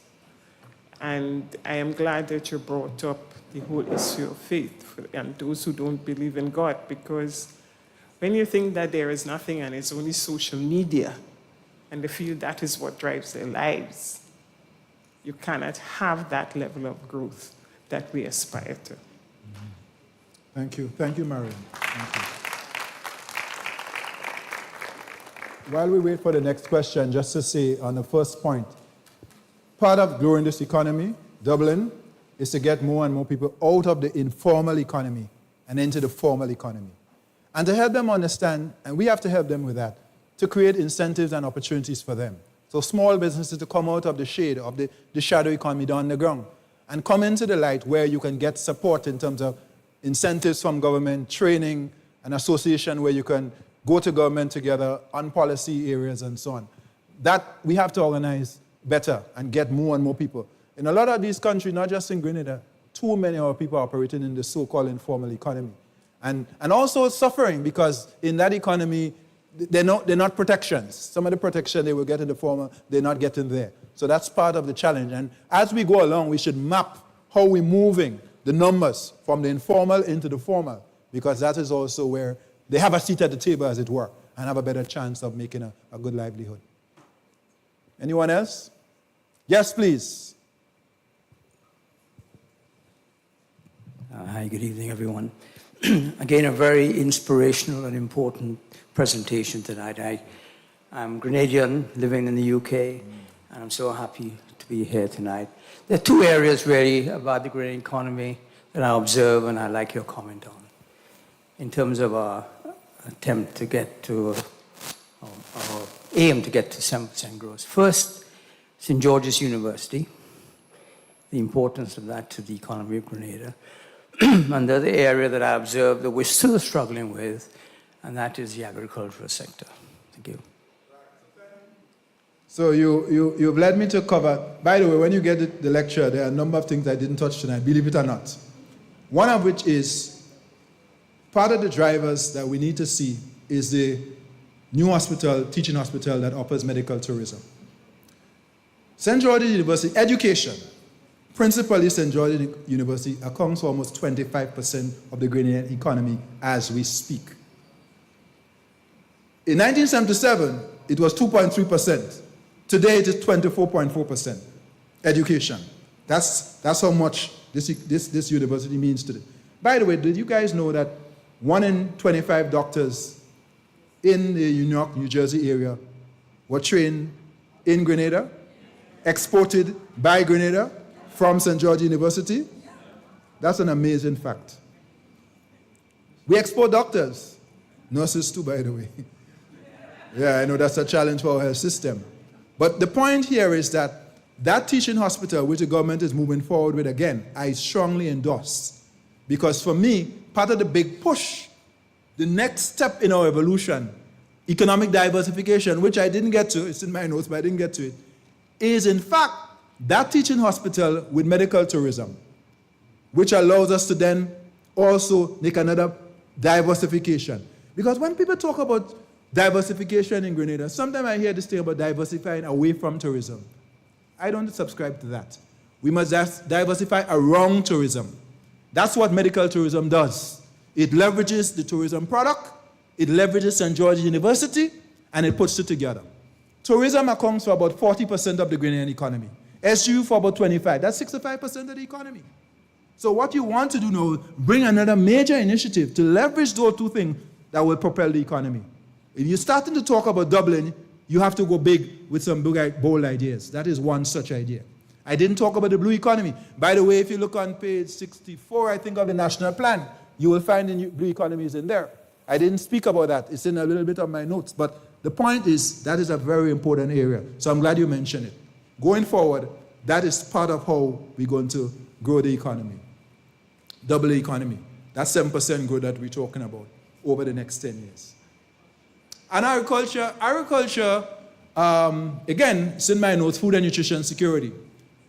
And I am glad that you brought up the whole issue of faith and those who don't believe in God, because when you think that there is nothing and it's only social media, and they feel that is what drives their lives, you cannot have that level of growth that we aspire to. Thank you. Thank you, Marian. Thank you. While we wait for the next question, just to say on the first point, part of growing this economy, Dublin, is to get more and more people out of the informal economy and into the formal economy. And to help them understand, and we have to help them with that, to create incentives and opportunities for them. So small businesses to come out of the shade of the shadow economy, the underground, and come into the light where you can get support in terms of incentives from government, training, an association where you can go to government together on policy areas and so on. That we have to organize better and get more and more people. In a lot of these countries, not just in Grenada, too many of our people are operating in the so-called informal economy. And also suffering because in that economy, they're not protections. Some of the protection they will get in the formal, they're not getting there. So that's part of the challenge. And as we go along, we should map how we're moving the numbers from the informal into the formal, because that is also where they have a seat at the table, as it were, and have a better chance of making a good livelihood. Anyone else? Yes, please. Hi, good evening, everyone. Again, a very inspirational and important presentation tonight. I'm Grenadian, living in the UK, and I'm so happy to be here tonight. There are two areas really about the Grenadian economy that I observe and I'd like your comment on. In terms of our attempt to get to, our aim to get to 7% growth. First, St. George's University, the importance of that to the economy of Grenada. And the other area that I observe that we're still struggling with, and that is the agricultural sector. Thank you. So you've led me to cover, by the way, when you get the lecture, there are a number of things I didn't touch tonight, believe it or not. One of which is, part of the drivers that we need to see is the new hospital, teaching hospital that offers medical tourism. St. George's University, education, principally St. George's University accounts for almost 25% of the Grenadian economy as we speak. In 1977, it was 2.3%. Today, it is 24.4%. Education. That's how much this university means to them. By the way, did you guys know that 1 in 25 doctors in the New York, New Jersey area were trained in Grenada, exported by Grenada from St. George University? That's an amazing fact. We export doctors, nurses too, by the way. Yeah, I know that's a challenge for our health system. But the point here is that teaching hospital, which the government is moving forward with again, I strongly endorse. Because for me, part of the big push, the next step in our evolution, economic diversification, which I didn't get to, it's in my notes, but I didn't get to it, is in fact that teaching hospital with medical tourism, which allows us to then also make another diversification. Because when people talk about diversification in Grenada, sometimes I hear this thing about diversifying away from tourism. I don't subscribe to that. We must diversify around tourism. That's what medical tourism does. It leverages the tourism product, it leverages St. George's University, and it puts it together. Tourism accounts for about 40% of the Grenadian economy. SU for about 25%. That's 65% of the economy. So what you want to do now is bring another major initiative to leverage those two things that will propel the economy. If you're starting to talk about doubling, you have to go big with some big, bold ideas. That is one such idea. I didn't talk about the blue economy. By the way, if you look on page 64, I think, of the national plan, you will find the blue economy is in there. I didn't speak about that. It's in a little bit of my notes. But the point is, that is a very important area. So I'm glad you mentioned it. Going forward, that is part of how we're going to grow the economy. Double the economy. That's 7% growth that we're talking about over the next 10 years. And agriculture, again, it's in my notes, food and nutrition security.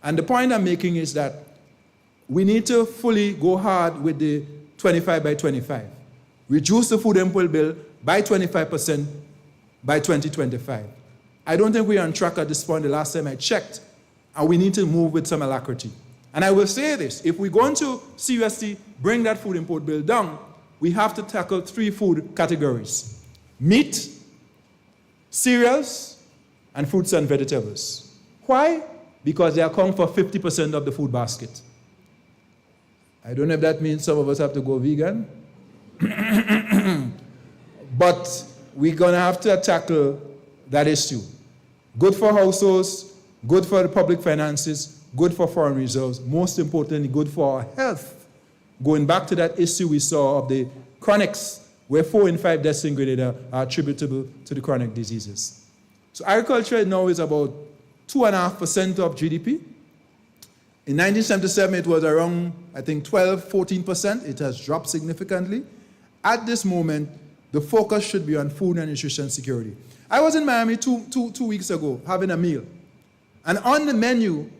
And the point I'm making is that we need to fully go hard with the 25 by 25. Reduce the food input bill by 25% by 2025. I don't think we're on track at this point. The last time I checked, and we need to move with some alacrity. And I will say this, if we're going to seriously bring that food import bill down, we have to tackle 3 food categories: meat, cereals, and fruits and vegetables. Why? Because they account for 50% of the food basket. I don't know if that means some of us have to go vegan, but we're going to have to tackle that issue. Good for households, good for the public finances, good for foreign reserves, most importantly, good for our health. Going back to that issue we saw of the chronics, where 4 in 5 deaths in Grenada are attributable to the chronic diseases. So agriculture now is about 2.5% of GDP. In 1977, it was around, I think, 12, 14%. It has dropped significantly. At this moment, the focus should be on food and nutrition security. I was in Miami two weeks ago having a meal, and on the menu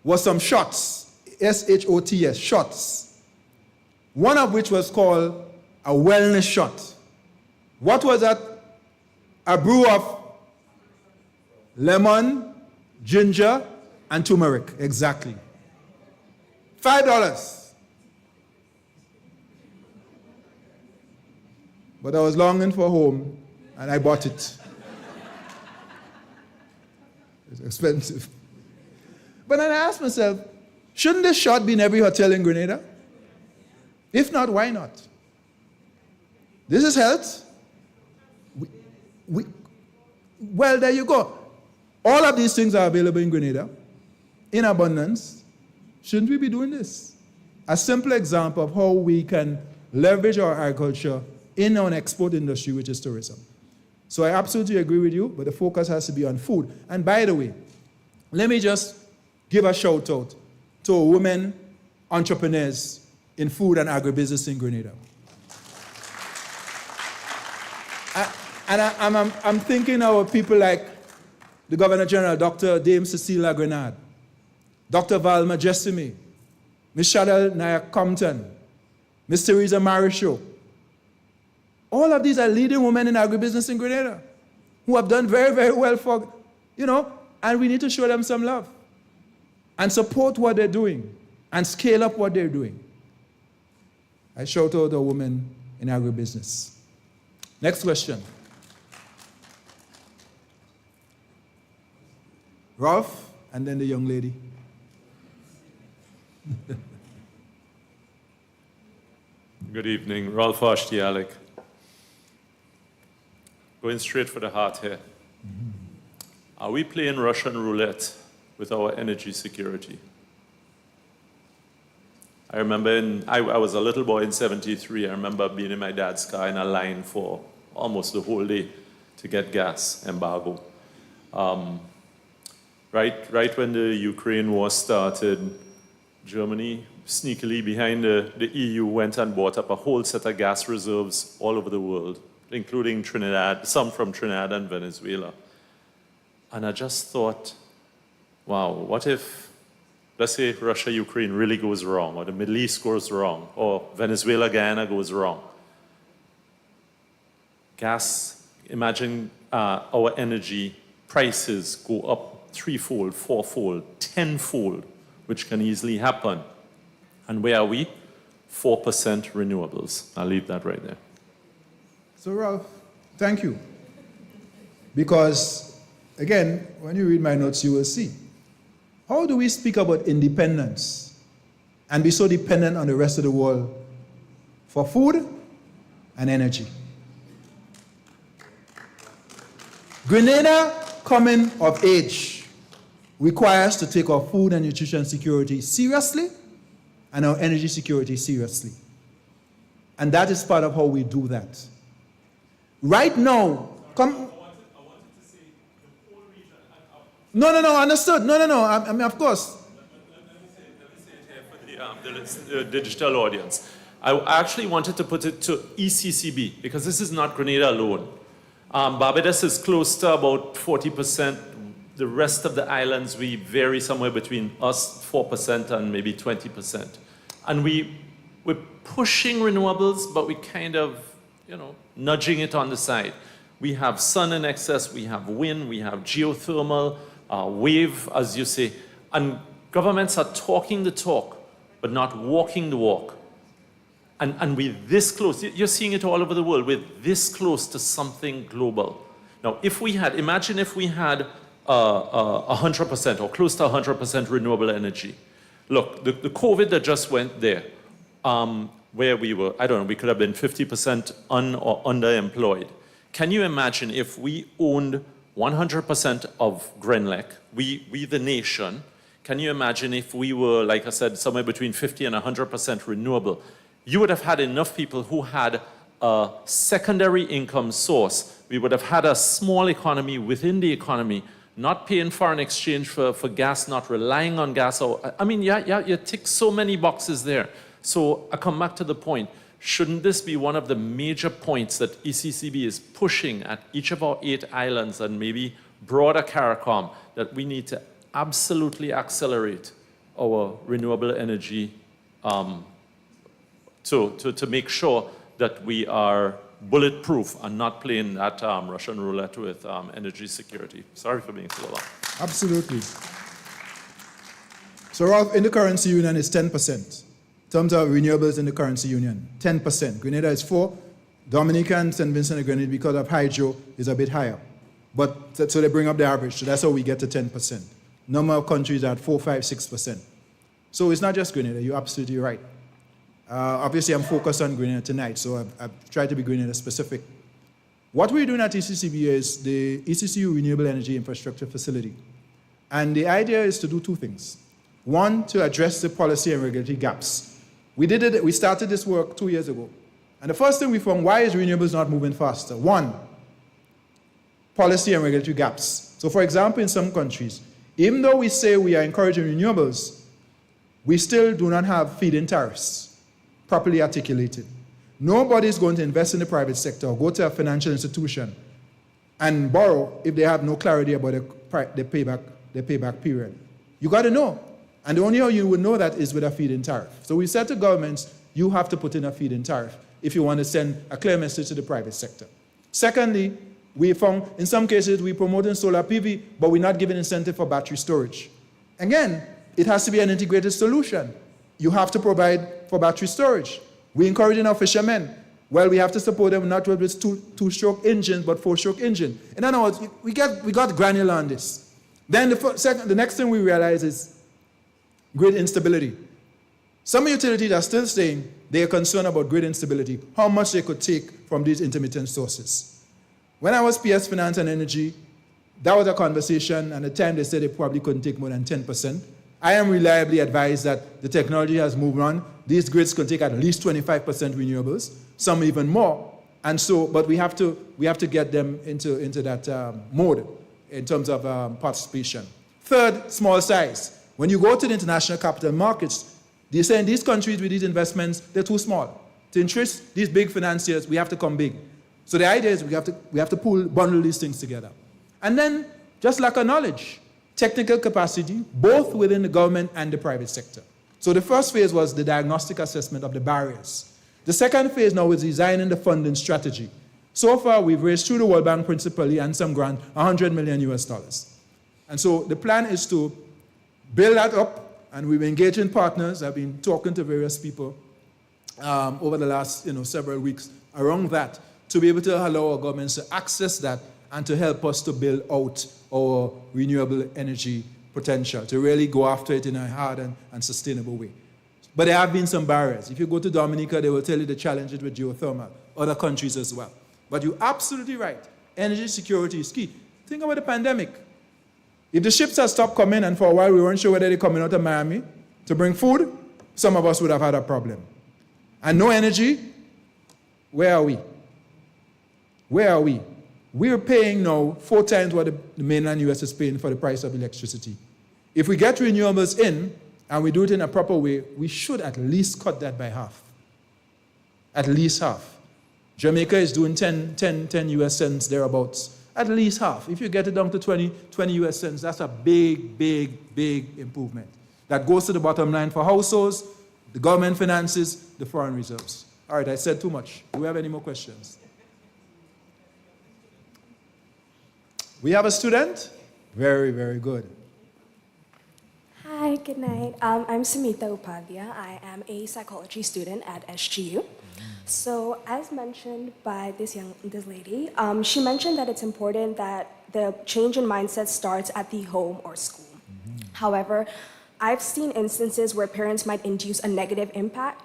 was some shots, S-H-O-T-S, shots, one of which was called a wellness shot. What was that? A brew of lemon, ginger, and turmeric, exactly. $5. But I was longing for home, and I bought it. It's expensive. But then I asked myself, shouldn't this shot be in every hotel in Grenada? If not, why not? This is health. Well, there you go. All of these things are available in Grenada in abundance. Shouldn't we be doing this? A simple example of how we can leverage our agriculture in our export industry, which is tourism. So I absolutely agree with you, but the focus has to be on food. And by the way, let me just give a shout out to women entrepreneurs in food and agribusiness in Grenada. I'm thinking of people like the Governor General, Dr. Dame Cecilia Grenada, Dr. Valma Jessime, Ms. Shadel Nayak Compton, Ms. Teresa Marichaud. All of these are leading women in agribusiness in Grenada who have done very, very well for, and we need to show them some love and support what they're doing and scale up what they're doing. I shout out the women in agribusiness. Next question. Ralph, and then the young lady. Good evening, Ralph Ashtialik. Going straight for the heart here. Are we playing Russian roulette with our energy security? I remember I was a little boy in '73. I remember being in my dad's car in a line for almost the whole day to get gas embargo. Right when the Ukraine war started, Germany, sneakily behind the EU, went and bought up a whole set of gas reserves all over the world, including Trinidad, some from Trinidad and Venezuela. And I just thought, wow, what if, let's say, Russia-Ukraine really goes wrong, or the Middle East goes wrong, or Venezuela-Guyana goes wrong? Gas, imagine our energy prices go up threefold, fourfold, tenfold, which can easily happen. And where are we? 4% renewables. I'll leave that right there. So Ralph, thank you. Because, again, when you read my notes, you will see. How do we speak about independence and be so dependent on the rest of the world for food and energy? Grenada coming of age requires to take our food and nutrition security seriously and our energy security seriously. And that is part of how we do that. Right now, I wanted to say the whole region. No, understood. No, I mean, of course. Let me say it here for the digital audience. I actually wanted to put it to ECCB, because this is not Grenada alone. Barbados is close to about 40%. The rest of the islands, we vary somewhere between us, 4% and maybe 20%. And we're pushing renewables, but we kind of, nudging it on the side. We have sun in excess, we have wind, we have geothermal, wave, as you say. And governments are talking the talk, but not walking the walk. And we're this close, you're seeing it all over the world, we're this close to something global. Now, imagine if we had 100% or close to 100% renewable energy. Look, the COVID that just went there, where we were, I don't know, we could have been 50% or underemployed. Can you imagine if we owned 100% of Grenlec, we the nation, can you imagine if we were, like I said, somewhere between 50 and 100% renewable? You would have had enough people who had a secondary income source. We would have had a small economy within the economy, not paying foreign exchange for gas, not relying on gas. You tick so many boxes there. So I come back to the point. shouldn't this be one of the major points that ECCB is pushing at each of our 8 islands and maybe broader CARICOM, that we need to absolutely accelerate our renewable energy to make sure that we are bulletproof and not playing that Russian roulette with energy security? Sorry for being so long. Absolutely. So Ralph, in the currency union is 10%. In terms of renewables in the currency union, 10%. Grenada is 4%. Dominica and St. Vincent and Grenadines, because of hydro, is a bit higher. But so they bring up the average. So that's how we get to 10%. Number of countries are at 4%, 5%, 6%. So it's not just Grenada. You're absolutely right. Obviously, I'm focused on Grenada tonight, so I've tried to be Grenada specific. What we're doing at ECCB is the ECCU Renewable Energy Infrastructure Facility. And the idea is to do 2 things. One, to address the policy and regulatory gaps. We started this work 2 years ago. And the first thing we found, why is renewables not moving faster? One, policy and regulatory gaps. So for example, in some countries, even though we say we are encouraging renewables, we still do not have feed-in tariffs properly articulated. Nobody is going to invest in the private sector or go to a financial institution and borrow if they have no clarity about the payback period. You got to know. And the only way you would know that is with a feed-in tariff. So we said to governments, you have to put in a feed-in tariff if you want to send a clear message to the private sector. Secondly, we found in some cases we're promoting solar PV, but we're not giving incentive for battery storage. Again, it has to be an integrated solution. You have to provide for battery storage. We're encouraging our fishermen. Well, we have to support them not with two-stroke engines, but 4-stroke engine. In other words, we got granular on this. Then the next thing we realize is grid instability. Some utilities are still saying they are concerned about grid instability, how much they could take from these intermittent sources. When I was PS Finance and Energy, that was a conversation, and at the time they said they probably couldn't take more than 10%. I am reliably advised that the technology has moved on. These grids can take at least 25% renewables, some even more. And so, but we have to get them into that mode in terms of participation. Third, small size. When you go to the international capital markets, they say in these countries with these investments, they're too small. To interest these big financiers, we have to come big. So the idea is we have to bundle these things together. And then, just lack of knowledge, technical capacity, both within the government and the private sector. So the first phase was the diagnostic assessment of the barriers. The second phase now is designing the funding strategy. So far, we've raised through the World Bank principally and some grant, $100 million. And so the plan is to build that up, and we've engaged in partners. I've been talking to various people over the last several weeks around that to be able to allow our governments to access that and to help us to build out our renewable energy potential, to really go after it in a hard and sustainable way. But there have been some barriers. If you go to Dominica, they will tell you the challenges with geothermal, other countries as well. But you're absolutely right. Energy security is key. Think about the pandemic. If the ships had stopped coming, and for a while we weren't sure whether they're coming out of Miami to bring food, some of us would have had a problem. And no energy, where are we? Where are we? We're paying now 4 times what the mainland US is paying for the price of electricity. If we get renewables in, and we do it in a proper way, we should at least cut that by half. At least half. Jamaica is doing 10 US cents thereabouts. At least half. If you get it down to 20 US cents, that's a big, big, big improvement. That goes to the bottom line for households, the government finances, the foreign reserves. All right, I said too much. Do we have any more questions? We have a student? Very, very good. Hi, good night. I'm Sumita Upadhyaya. I am a psychology student at SGU. So, as mentioned by this lady, she mentioned that it's important that the change in mindset starts at the home or school. However, I've seen instances where parents might induce a negative impact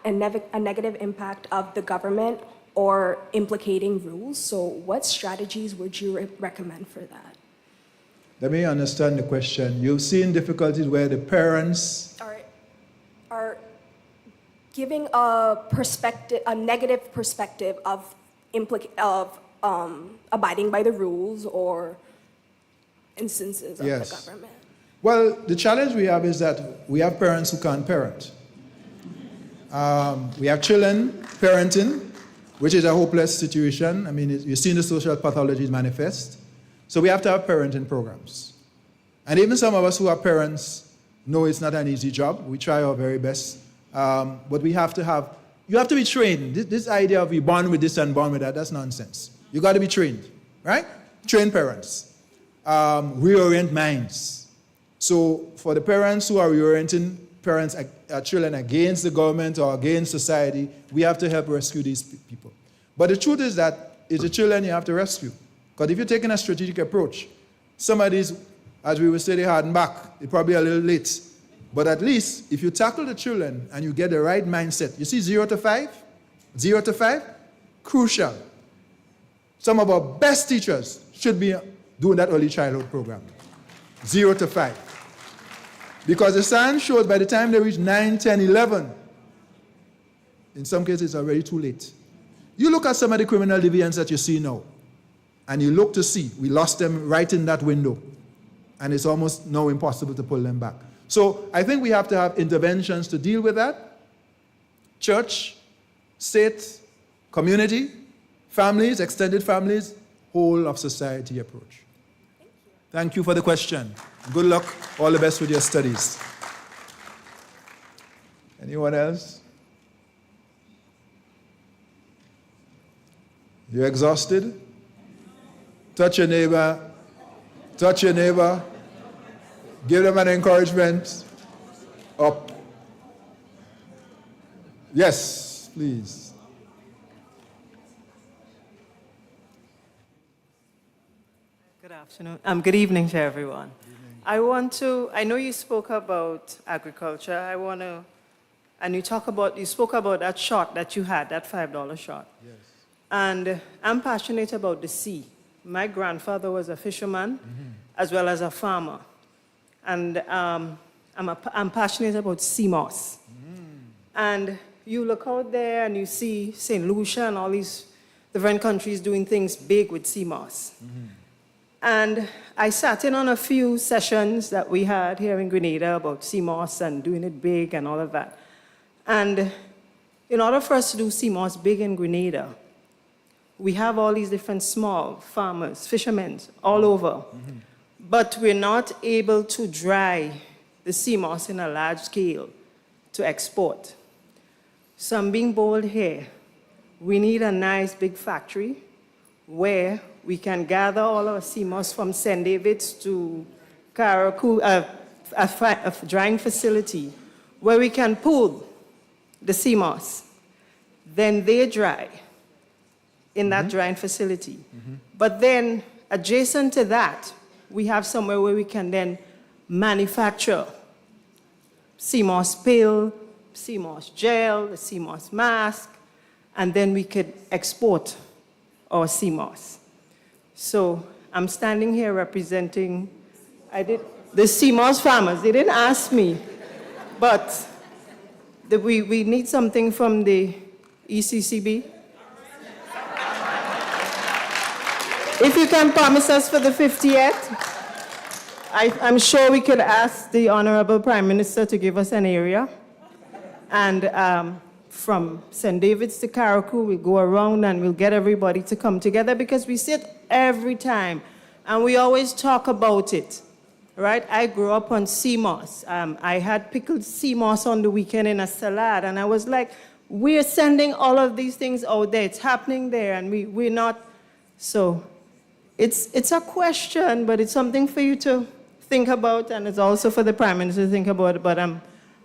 of the government or implicating rules. So, what strategies would you recommend for that? Let me understand the question. You've seen difficulties where the parents are giving a negative perspective of abiding by the rules or instances of the government. Well, the challenge we have is that we have parents who can't parent. We have children parenting, which is a hopeless situation. I mean, you've seen the social pathologies manifest. So we have to have parenting programs. And even some of us who are parents know it's not an easy job. We try our very best. But you have to be trained. This idea of you born with this and born with that, that's nonsense. You got to be trained, right? Train parents. Reorient minds. So for the parents who are reorienting children against the government or against society, we have to help rescue these people. But the truth is that it's the children you have to rescue. Because if you're taking a strategic approach, some of these, as we would say, they harden back. They're probably a little late. But at least, if you tackle the children and you get the right mindset, you see 0 to 5? 0 to 5? Crucial. Some of our best teachers should be doing that early childhood program. 0 to 5. Because the science shows by the time they reach 9, 10, 11, in some cases it's already too late. You look at some of the criminal deviants that you see now, and you look to see, we lost them right in that window, and it's almost now impossible to pull them back. So I think we have to have interventions to deal with that. Church, state, community, families, extended families, whole of society approach. Thank you for the question. Good luck. All the best with your studies. Anyone else? You exhausted? Touch your neighbor. Touch your neighbor. Give them an encouragement. Up. Yes, please. Good afternoon. Good evening to everyone. I know you spoke about agriculture. And you spoke about that shot that you had, that $5 shot. Yes. And I'm passionate about the sea. My grandfather was a fisherman as well as a farmer. And I'm passionate about sea moss. And you look out there and you see St. Lucia and all these different countries doing things big with sea moss. And I sat in on a few sessions that we had here in Grenada about sea moss and doing it big and all of that. And in order for us to do sea moss big in Grenada, we have all these different small farmers, fishermen all over. But we're not able to dry the sea moss in a large scale to export. So I'm being bold here. We need a nice big factory where we can gather all our sea moss from St. David's to Karaku, a drying facility where we can pool the sea moss. Then they dry in that drying facility. But then adjacent to that, we have somewhere where we can then manufacture sea moss pill, sea moss gel, the sea moss mask, and then we could export our sea moss. So I'm standing here representing the sea moss farmers. They didn't ask me, but we need something from the ECCB. If you can promise us for the 50th, I'm sure we could ask the Honorable Prime Minister to give us an area. And from St. David's to Karaku, we'll go around and we'll get everybody to come together because we sit every time and we always talk about it, right? I grew up on sea moss. I had pickled sea moss on the weekend in a salad, and I was like, we're sending all of these things out there. It's happening there, and we're not. So it's a question, but it's something for you to think about, and it's also for the Prime Minister to think about. But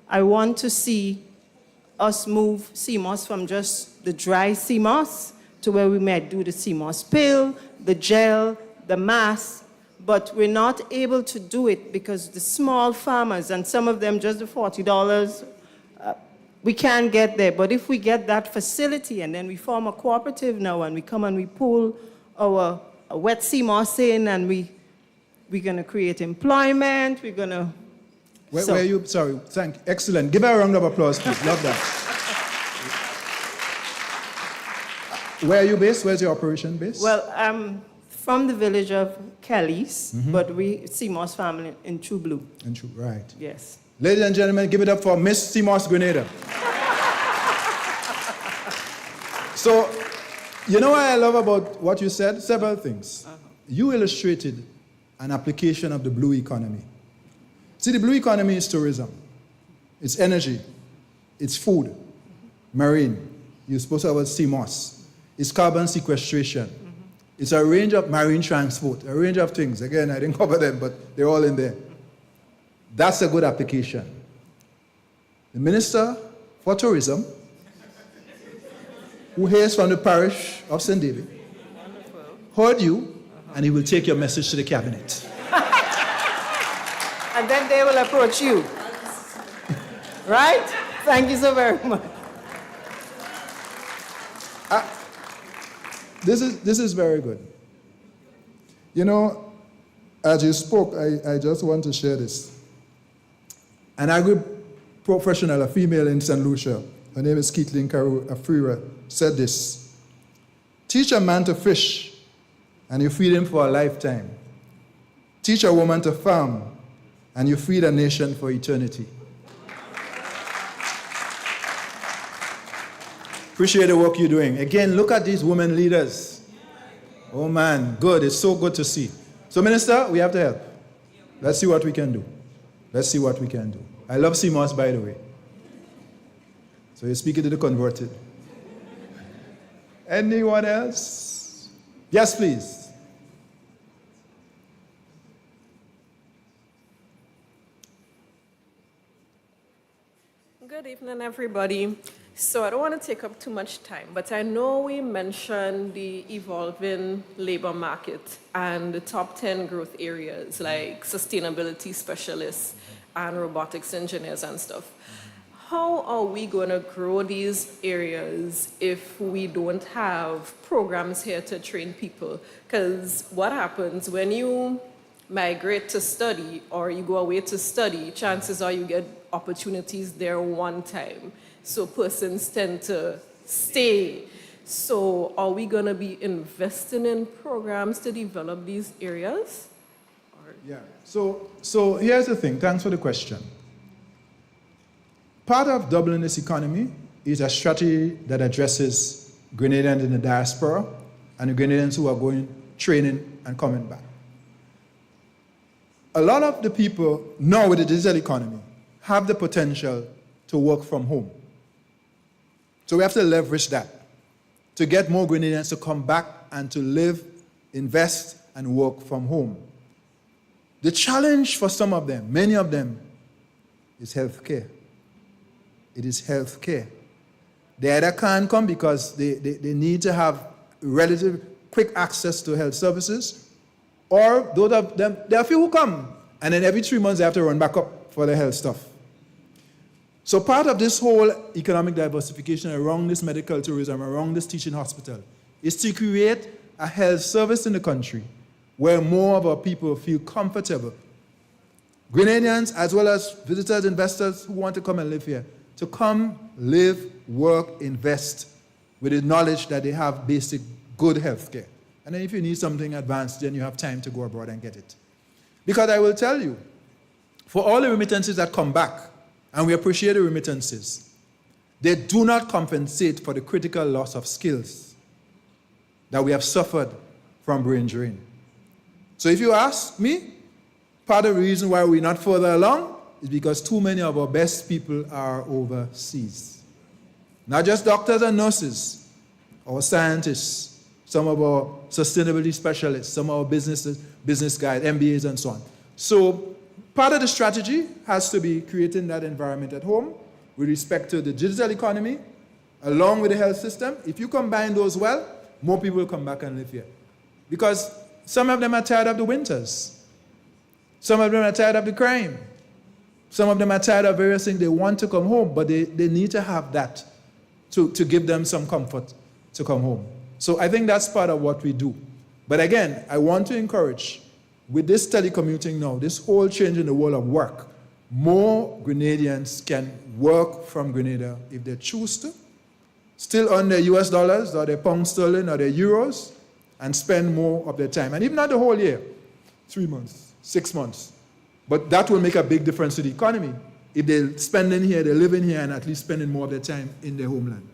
I want to see us move sea moss from just the dry sea moss to where we might do the sea moss pill, the gel, the mask, but we're not able to do it because the small farmers, and some of them just the $40, we can't get there. But if we get that facility and then we form a cooperative now and we come and we pull our wet sea moss in and we're going to create employment, we're going to... Excellent. Give her a round of applause, please. Love that. Where are you based? Where's your operation based? Well, I'm from the village of Kelly's, but we sea moss family in True Blue. Right. Yes. Ladies and gentlemen, give it up for Miss Sea Moss Grenada. So, you know what I love about what you said? Several things. You illustrated an application of the blue economy. See, the blue economy is tourism. It's energy. It's food. Marine. You're supposed to have CMOS. It's carbon sequestration. It's a range of marine transport, a range of things. Again, I didn't cover them, but they're all in there. That's a good application. The Minister for Tourism, who hails from the parish of St. David, heard you, and he will take your message to the cabinet. And then they will approach you. Right? Thank you so very much. This is very good. You know, as you spoke, I just want to share this. An agri-professional, a female in St. Lucia, her name is Keithlin Karu Afrira, said this: teach a man to fish, and you feed him for a lifetime. Teach a woman to farm, and you feed a nation for eternity. Appreciate the work you're doing. Again, look at these women leaders. Oh man, good. It's so good to see. So, Minister, we have to help. Let's see what we can do. Let's see what we can do. I love CMOS, by the way. So you're speaking to the converted. Anyone else? Yes, please. Good evening, everybody. So I don't want to take up too much time, but I know we mentioned the evolving labor market and the top 10 growth areas like sustainability specialists and robotics engineers and stuff. How are we going to grow these areas if we don't have programs here to train people? Because what happens when you migrate to study or you go away to study, chances are you get opportunities there one time. So persons tend to stay. So are we going to be investing in programs to develop these areas? Yeah. So here's the thing. Thanks for the question. Part of doubling this economy is a strategy that addresses Grenadians in the diaspora and the Grenadians who are going training and coming back. A lot of the people now with the digital economy have the potential to work from home. So we have to leverage that to get more Grenadians to come back and to live, invest, and work from home. The challenge for some of them, many of them, is healthcare. It is healthcare. They either can't come because they need to have relative quick access to health services, or those of them, there are few who come, and then every 3 months they have to run back up for their health stuff. So part of this whole economic diversification around this medical tourism, around this teaching hospital, is to create a health service in the country where more of our people feel comfortable. Grenadians, as well as visitors, investors who want to come and live here, to come, live, work, invest with the knowledge that they have basic good health care. And then if you need something advanced, then you have time to go abroad and get it. Because I will tell you, for all the remittances that come back, and we appreciate the remittances, they do not compensate for the critical loss of skills that we have suffered from brain drain. So if you ask me, part of the reason why we're not further along is because too many of our best people are overseas. Not just doctors and nurses, our scientists, some of our sustainability specialists, some of our business guys, MBAs and so on. So part of the strategy has to be creating that environment at home with respect to the digital economy, along with the health system. If you combine those well, more people will come back and live here. Because some of them are tired of the winters. Some of them are tired of the crime. Some of them are tired of various things. They want to come home, but they need to have that to give them some comfort to come home. So I think that's part of what we do. But again, I want to encourage, with this telecommuting now, this whole change in the world of work, more Grenadians can work from Grenada if they choose to, still earn their US dollars or their pound sterling or their euros, and spend more of their time. And even not the whole year, 3 months, 6 months. But that will make a big difference to the economy if they're spending here, they're living here, and at least spending more of their time in their homeland.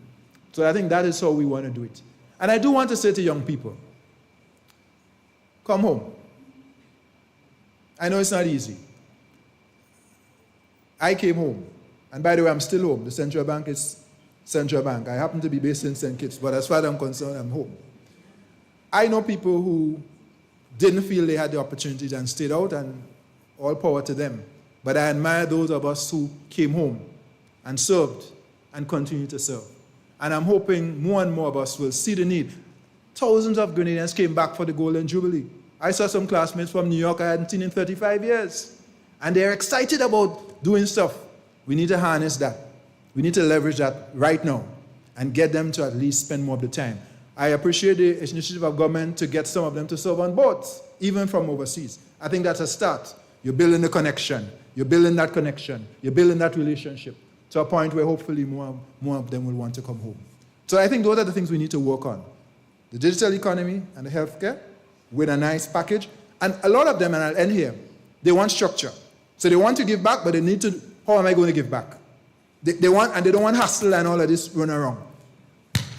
So I think that is how we want to do it. And I do want to say to young people, come home. I know it's not easy. I came home. And by the way, I'm still home. The central bank is central bank. I happen to be based in St. Kitts, but as far as I'm concerned, I'm home. I know people who didn't feel they had the opportunities and stayed out, and all power to them. But I admire those of us who came home and served and continue to serve. And I'm hoping more and more of us will see the need. Thousands of Grenadians came back for the Golden Jubilee. I saw some classmates from New York I hadn't seen in 35 years. And they're excited about doing stuff. We need to harness that. We need to leverage that right now and get them to at least spend more of the time. I appreciate the initiative of government to get some of them to serve on boards, even from overseas. I think that's a start. You're building the connection. You're building that connection. You're building that relationship to a point where hopefully more of them will want to come home. So I think those are the things we need to work on. The digital economy and the healthcare with a nice package. And a lot of them, and I'll end here, they want structure. So they want to give back, but they need to, how am I going to give back? They want, and they don't want hustle and all of this run around.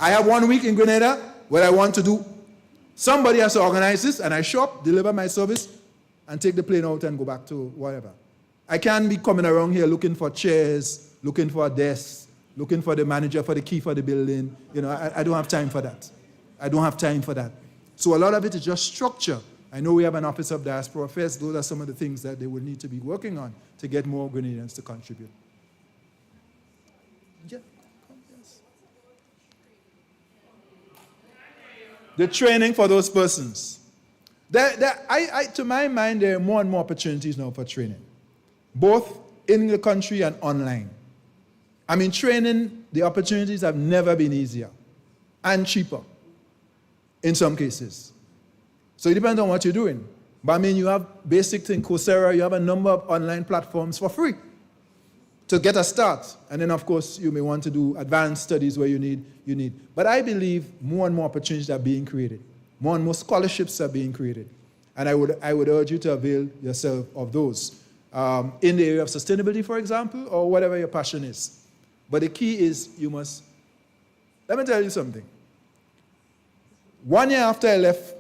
I have 1 week in Grenada where I want to do, somebody has to organize this, and I show up, deliver my service, and take the plane out and go back to whatever. I can't be coming around here looking for chairs, looking for a desk, looking for the manager for the key for the building. You know, I don't have time for that. I don't have time for that. So a lot of it is just structure. I know we have an Office of Diaspora Affairs. Those are some of the things that they will need to be working on to get more Grenadians to contribute. Yeah. Yes. The training for those persons. To my mind, there are more and more opportunities now for training, both in the country and online. I mean, training, the opportunities have never been easier and cheaper in some cases. So it depends on what you're doing. But I mean, you have basic things, Coursera, you have a number of online platforms for free to get a start. And then, of course, you may want to do advanced studies where you need. But I believe more and more opportunities are being created. More and more scholarships are being created. And I would urge you to avail yourself of those. In the area of sustainability, for example, or whatever your passion is. But the key is you must, let me tell you something. 1 year after I left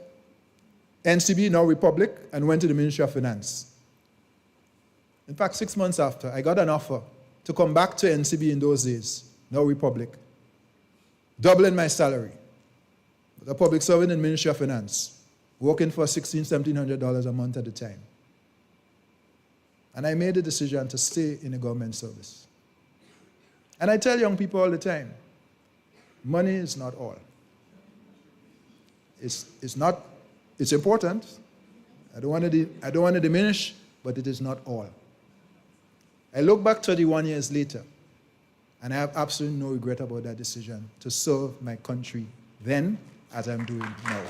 NCB, now Republic, and went to the Ministry of Finance. In fact, 6 months after, I got an offer to come back to NCB in those days, now Republic, doubling my salary. A public servant in the Ministry of Finance, working for $1,600, $1,700 a month at the time. And I made the decision to stay in the government service. And I tell young people all the time, money is not all. It's important. I don't want to diminish, but it is not all. I look back 31 years later, and I have absolutely no regret about that decision to serve my country then as I'm doing now.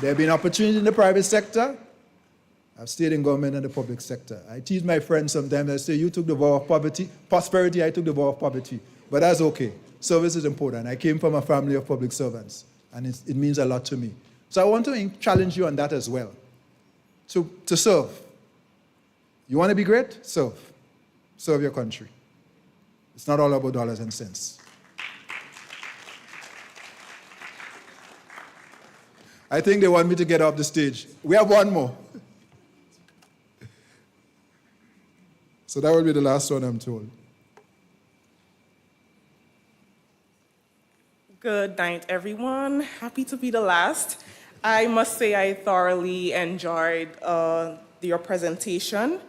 There have been opportunities in the private sector. I've stayed in government and the public sector. I tease my friends sometimes. I say, you took the vow of poverty, prosperity, I took the vow of poverty. But that's okay. Service is important. I came from a family of public servants, and it means a lot to me. So I want to challenge you on that as well, to serve. You want to be great? Serve. Serve your country. It's not all about dollars and cents. I think they want me to get off the stage. We have one more. So that will be the last one, I'm told. Good night, everyone. Happy to be the last. I must say I thoroughly enjoyed your presentation.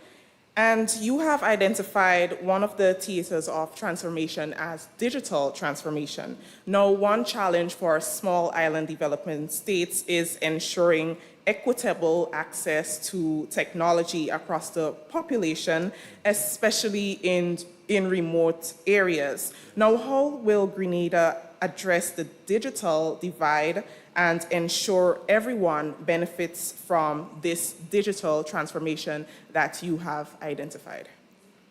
And you have identified one of the theaters of transformation as digital transformation. Now, one challenge for small island development states is ensuring equitable access to technology across the population, especially in remote areas. Now, how will Grenada address the digital divide and ensure everyone benefits from this digital transformation that you have identified?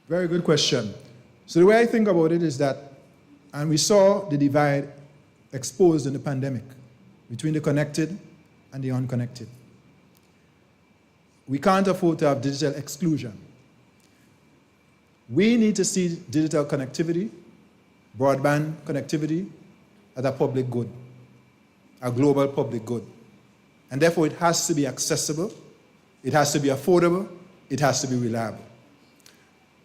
Very good question. So the way I think about it is that, and we saw the divide exposed in the pandemic between the connected and the unconnected. We can't afford to have digital exclusion. We need to see digital connectivity, broadband connectivity, as a public good, a global public good. And therefore, it has to be accessible, it has to be affordable, it has to be reliable.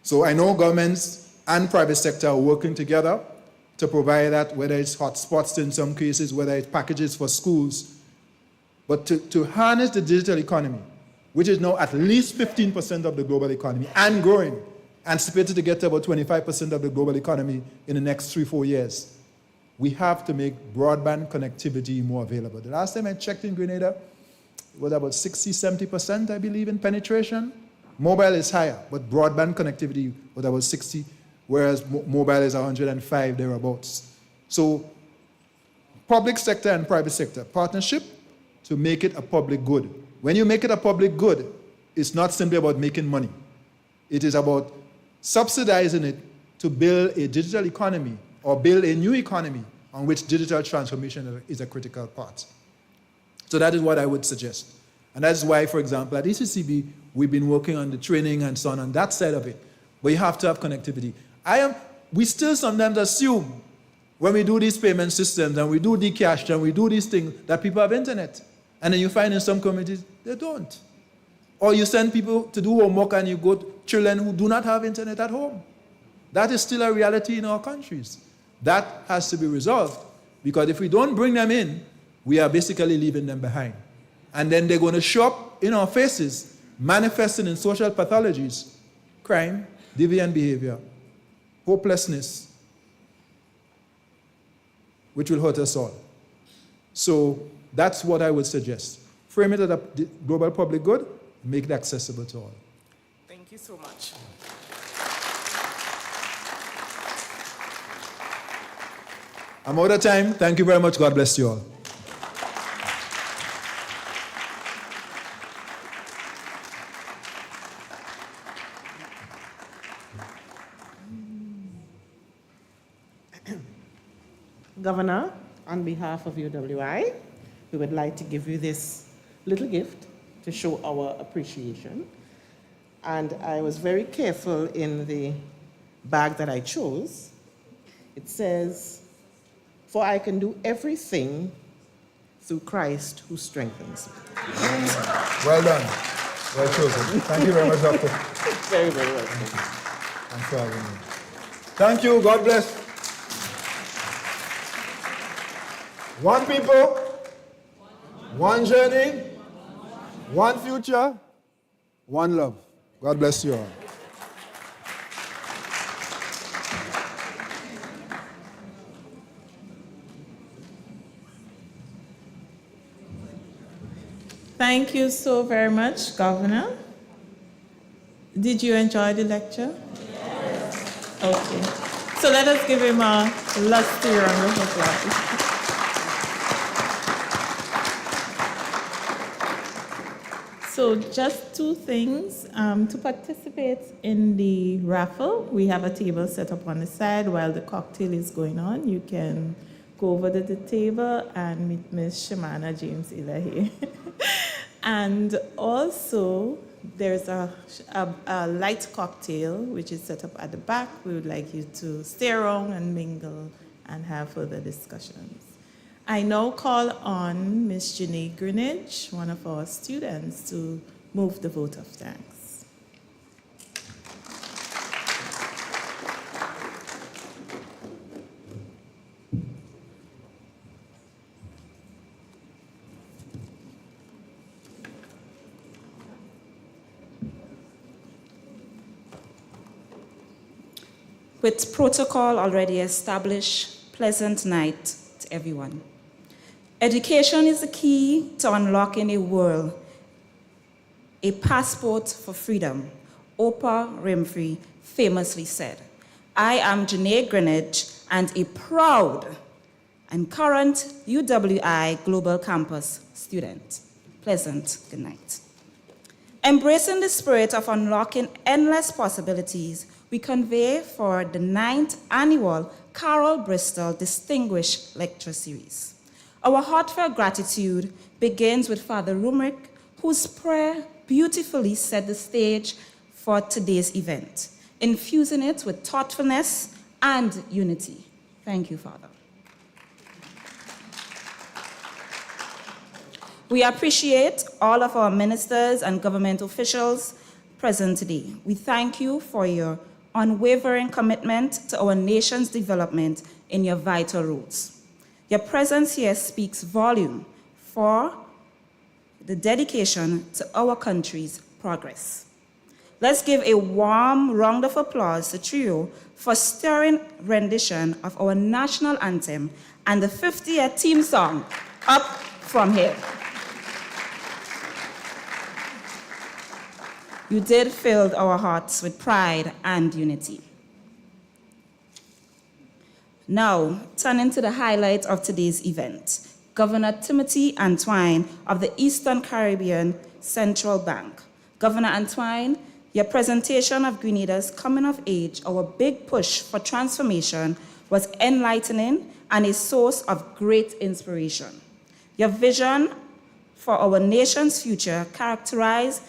So I know governments and private sector are working together to provide that, whether it's hotspots in some cases, whether it's packages for schools. But to harness the digital economy, which is now at least 15% of the global economy and growing, anticipated to get to about 25% of the global economy in the next 3-4 years, we have to make broadband connectivity more available. The last time I checked in Grenada, it was about 60-70%, I believe, in penetration. Mobile is higher, but broadband connectivity was about 60, whereas mobile is 105, thereabouts. So public sector and private sector partnership to make it a public good. When you make it a public good, it's not simply about making money. It is about subsidizing it to build a digital economy or build a new economy on which digital transformation is a critical part. So that is what I would suggest. And that's why, for example, at ECCB, we've been working on the training and so on that side of it. But you have to have connectivity. We still sometimes assume when we do these payment systems and we do Dcash and we do these things that people have internet. And then you find in some communities, they don't. Or you send people to do homework and you got children who do not have internet at home. That is still a reality in our countries. That has to be resolved, because if we don't bring them in, we are basically leaving them behind. And then they're going to show up in our faces, manifesting in social pathologies, crime, deviant behavior, hopelessness, which will hurt us all. So that's what I would suggest. Frame it as a global public good, make it accessible to all. Thank you so much. I'm out of time. Thank you very much. God bless you all. Governor, on behalf of UWI, we would like to give you this little gift to show our appreciation. And I was very careful in the bag that I chose. It says, "For I can do everything through Christ who strengthens me." Well done. Well chosen. Thank you very much, Doctor. Very, very welcome. Thanks for having me. Thank you. God bless. One people, one journey, one future, one love. God bless you all. Thank you so very much, Governor. Did you enjoy the lecture? Yes. Okay. So let us give him a lusty round of applause. So just two things. To participate in the raffle, we have a table set up on the side while the cocktail is going on. You can go over to the table and meet Ms. Shimana James Ilahi. And also, there's a light cocktail, which is set up at the back. We would like you to stay around and mingle and have further discussions. I now call on Ms. Janae Greenidge, one of our students, to move the vote of thanks. With protocol already established, pleasant night to everyone. Education is the key to unlocking a world, a passport for freedom. Oprah Winfrey famously said, "I am Janae Greenidge and a proud and current UWI Global Campus student." Pleasant good night. Embracing the spirit of unlocking endless possibilities, we convey for the 9th annual Carol Bristol Distinguished Lecture Series. Our heartfelt gratitude begins with Father Rumrick, whose prayer beautifully set the stage for today's event. infusing it with thoughtfulness and unity. Thank you, Father. We appreciate all of our ministers and government officials present today. We thank you for your unwavering commitment to our nation's development in your vital roles. Your presence here speaks volume for the dedication to our country's progress. Let's give a warm round of applause to Trio for stirring rendition of our national anthem and the 50th theme song, Up From Here. You did fill our hearts with pride and unity. Now, turning to the highlight of today's event, Governor Timothy Antwine of the Eastern Caribbean Central Bank. Governor Antwine, your presentation of Grenada's coming of age, our big push for transformation, was enlightening and a source of great inspiration. Your vision for our nation's future, characterized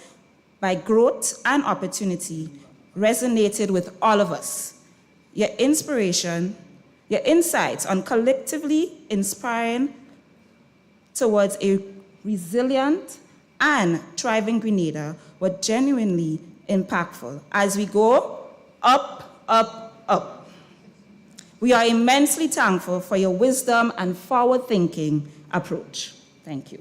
by growth and opportunity, resonated with all of us. Your inspiration, your insights on collectively inspiring towards a resilient and thriving Grenada were genuinely impactful as we go up, up, up. We are immensely thankful for your wisdom and forward-thinking approach. Thank you.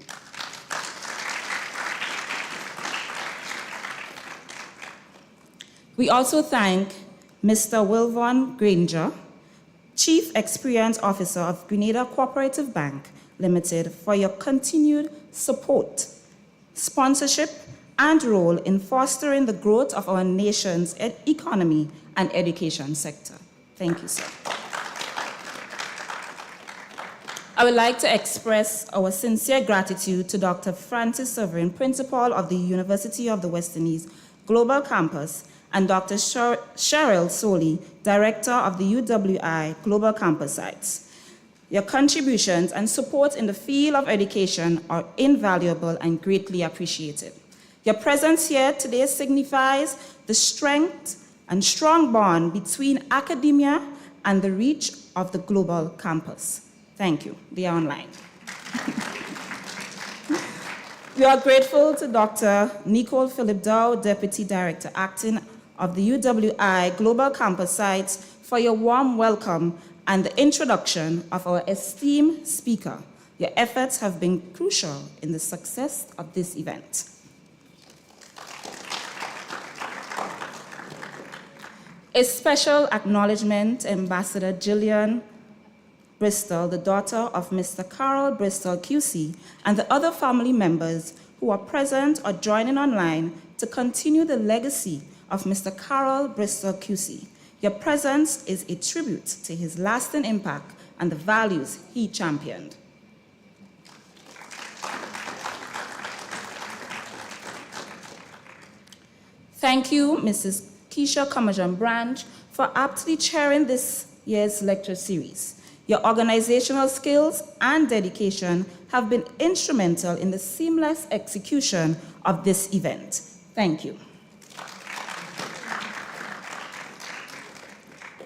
We also thank Mr. Wilvon Granger, Chief Experience Officer of Grenada Cooperative Bank Limited, for your continued support, sponsorship, and role in fostering the growth of our nation's economy and education sector. Thank you, sir. I would like to express our sincere gratitude to Dr. Francis Severin, Principal of the University of the West Indies Global Campus, and Dr. Cheryl Soley, Director of the UWI Global Campus Sites. Your contributions and support in the field of education are invaluable and greatly appreciated. Your presence here today signifies the strength and strong bond between academia and the reach of the global campus. Thank you. They are online. We are grateful to Dr. Nicole Philip Dow, Deputy Director Acting of the UWI Global Campus Sites, for your warm welcome and the introduction of our esteemed speaker. Your efforts have been crucial in the success of this event. A special acknowledgement, Ambassador Gillian Bristol, the daughter of Mr. Carol Bristol QC, and the other family members who are present or joining online to continue the legacy of Mr. Carol Bristol QC. Your presence is a tribute to his lasting impact and the values he championed. Thank you, Mrs. Keisha Kamajan Branch, for aptly chairing this year's lecture series. Your organizational skills and dedication have been instrumental in the seamless execution of this event. Thank you.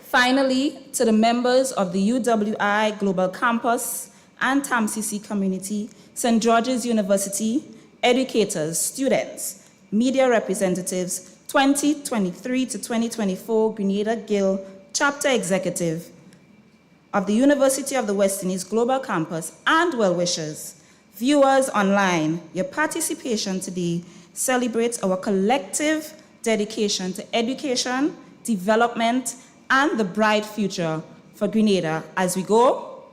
Finally, to the members of the UWI Global Campus and TAMCC community, St. George's University, educators, students, media representatives, 2023 to 2024 Grenada Guild Chapter Executive of the University of the West Indies Global Campus, and well-wishers, viewers online, your participation today celebrates our collective dedication to education, development, and the bright future for Grenada as we go.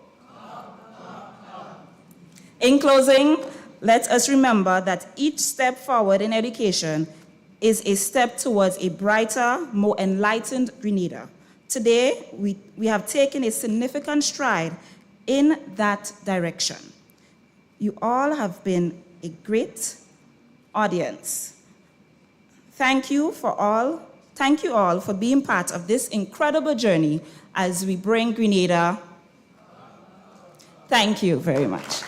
In closing, let us remember that each step forward in education is a step towards a brighter, more enlightened Grenada. Today, we have taken a significant stride in that direction. You all have been a great audience. Thank you all for being part of this incredible journey as we bring Grenada. Thank you very much.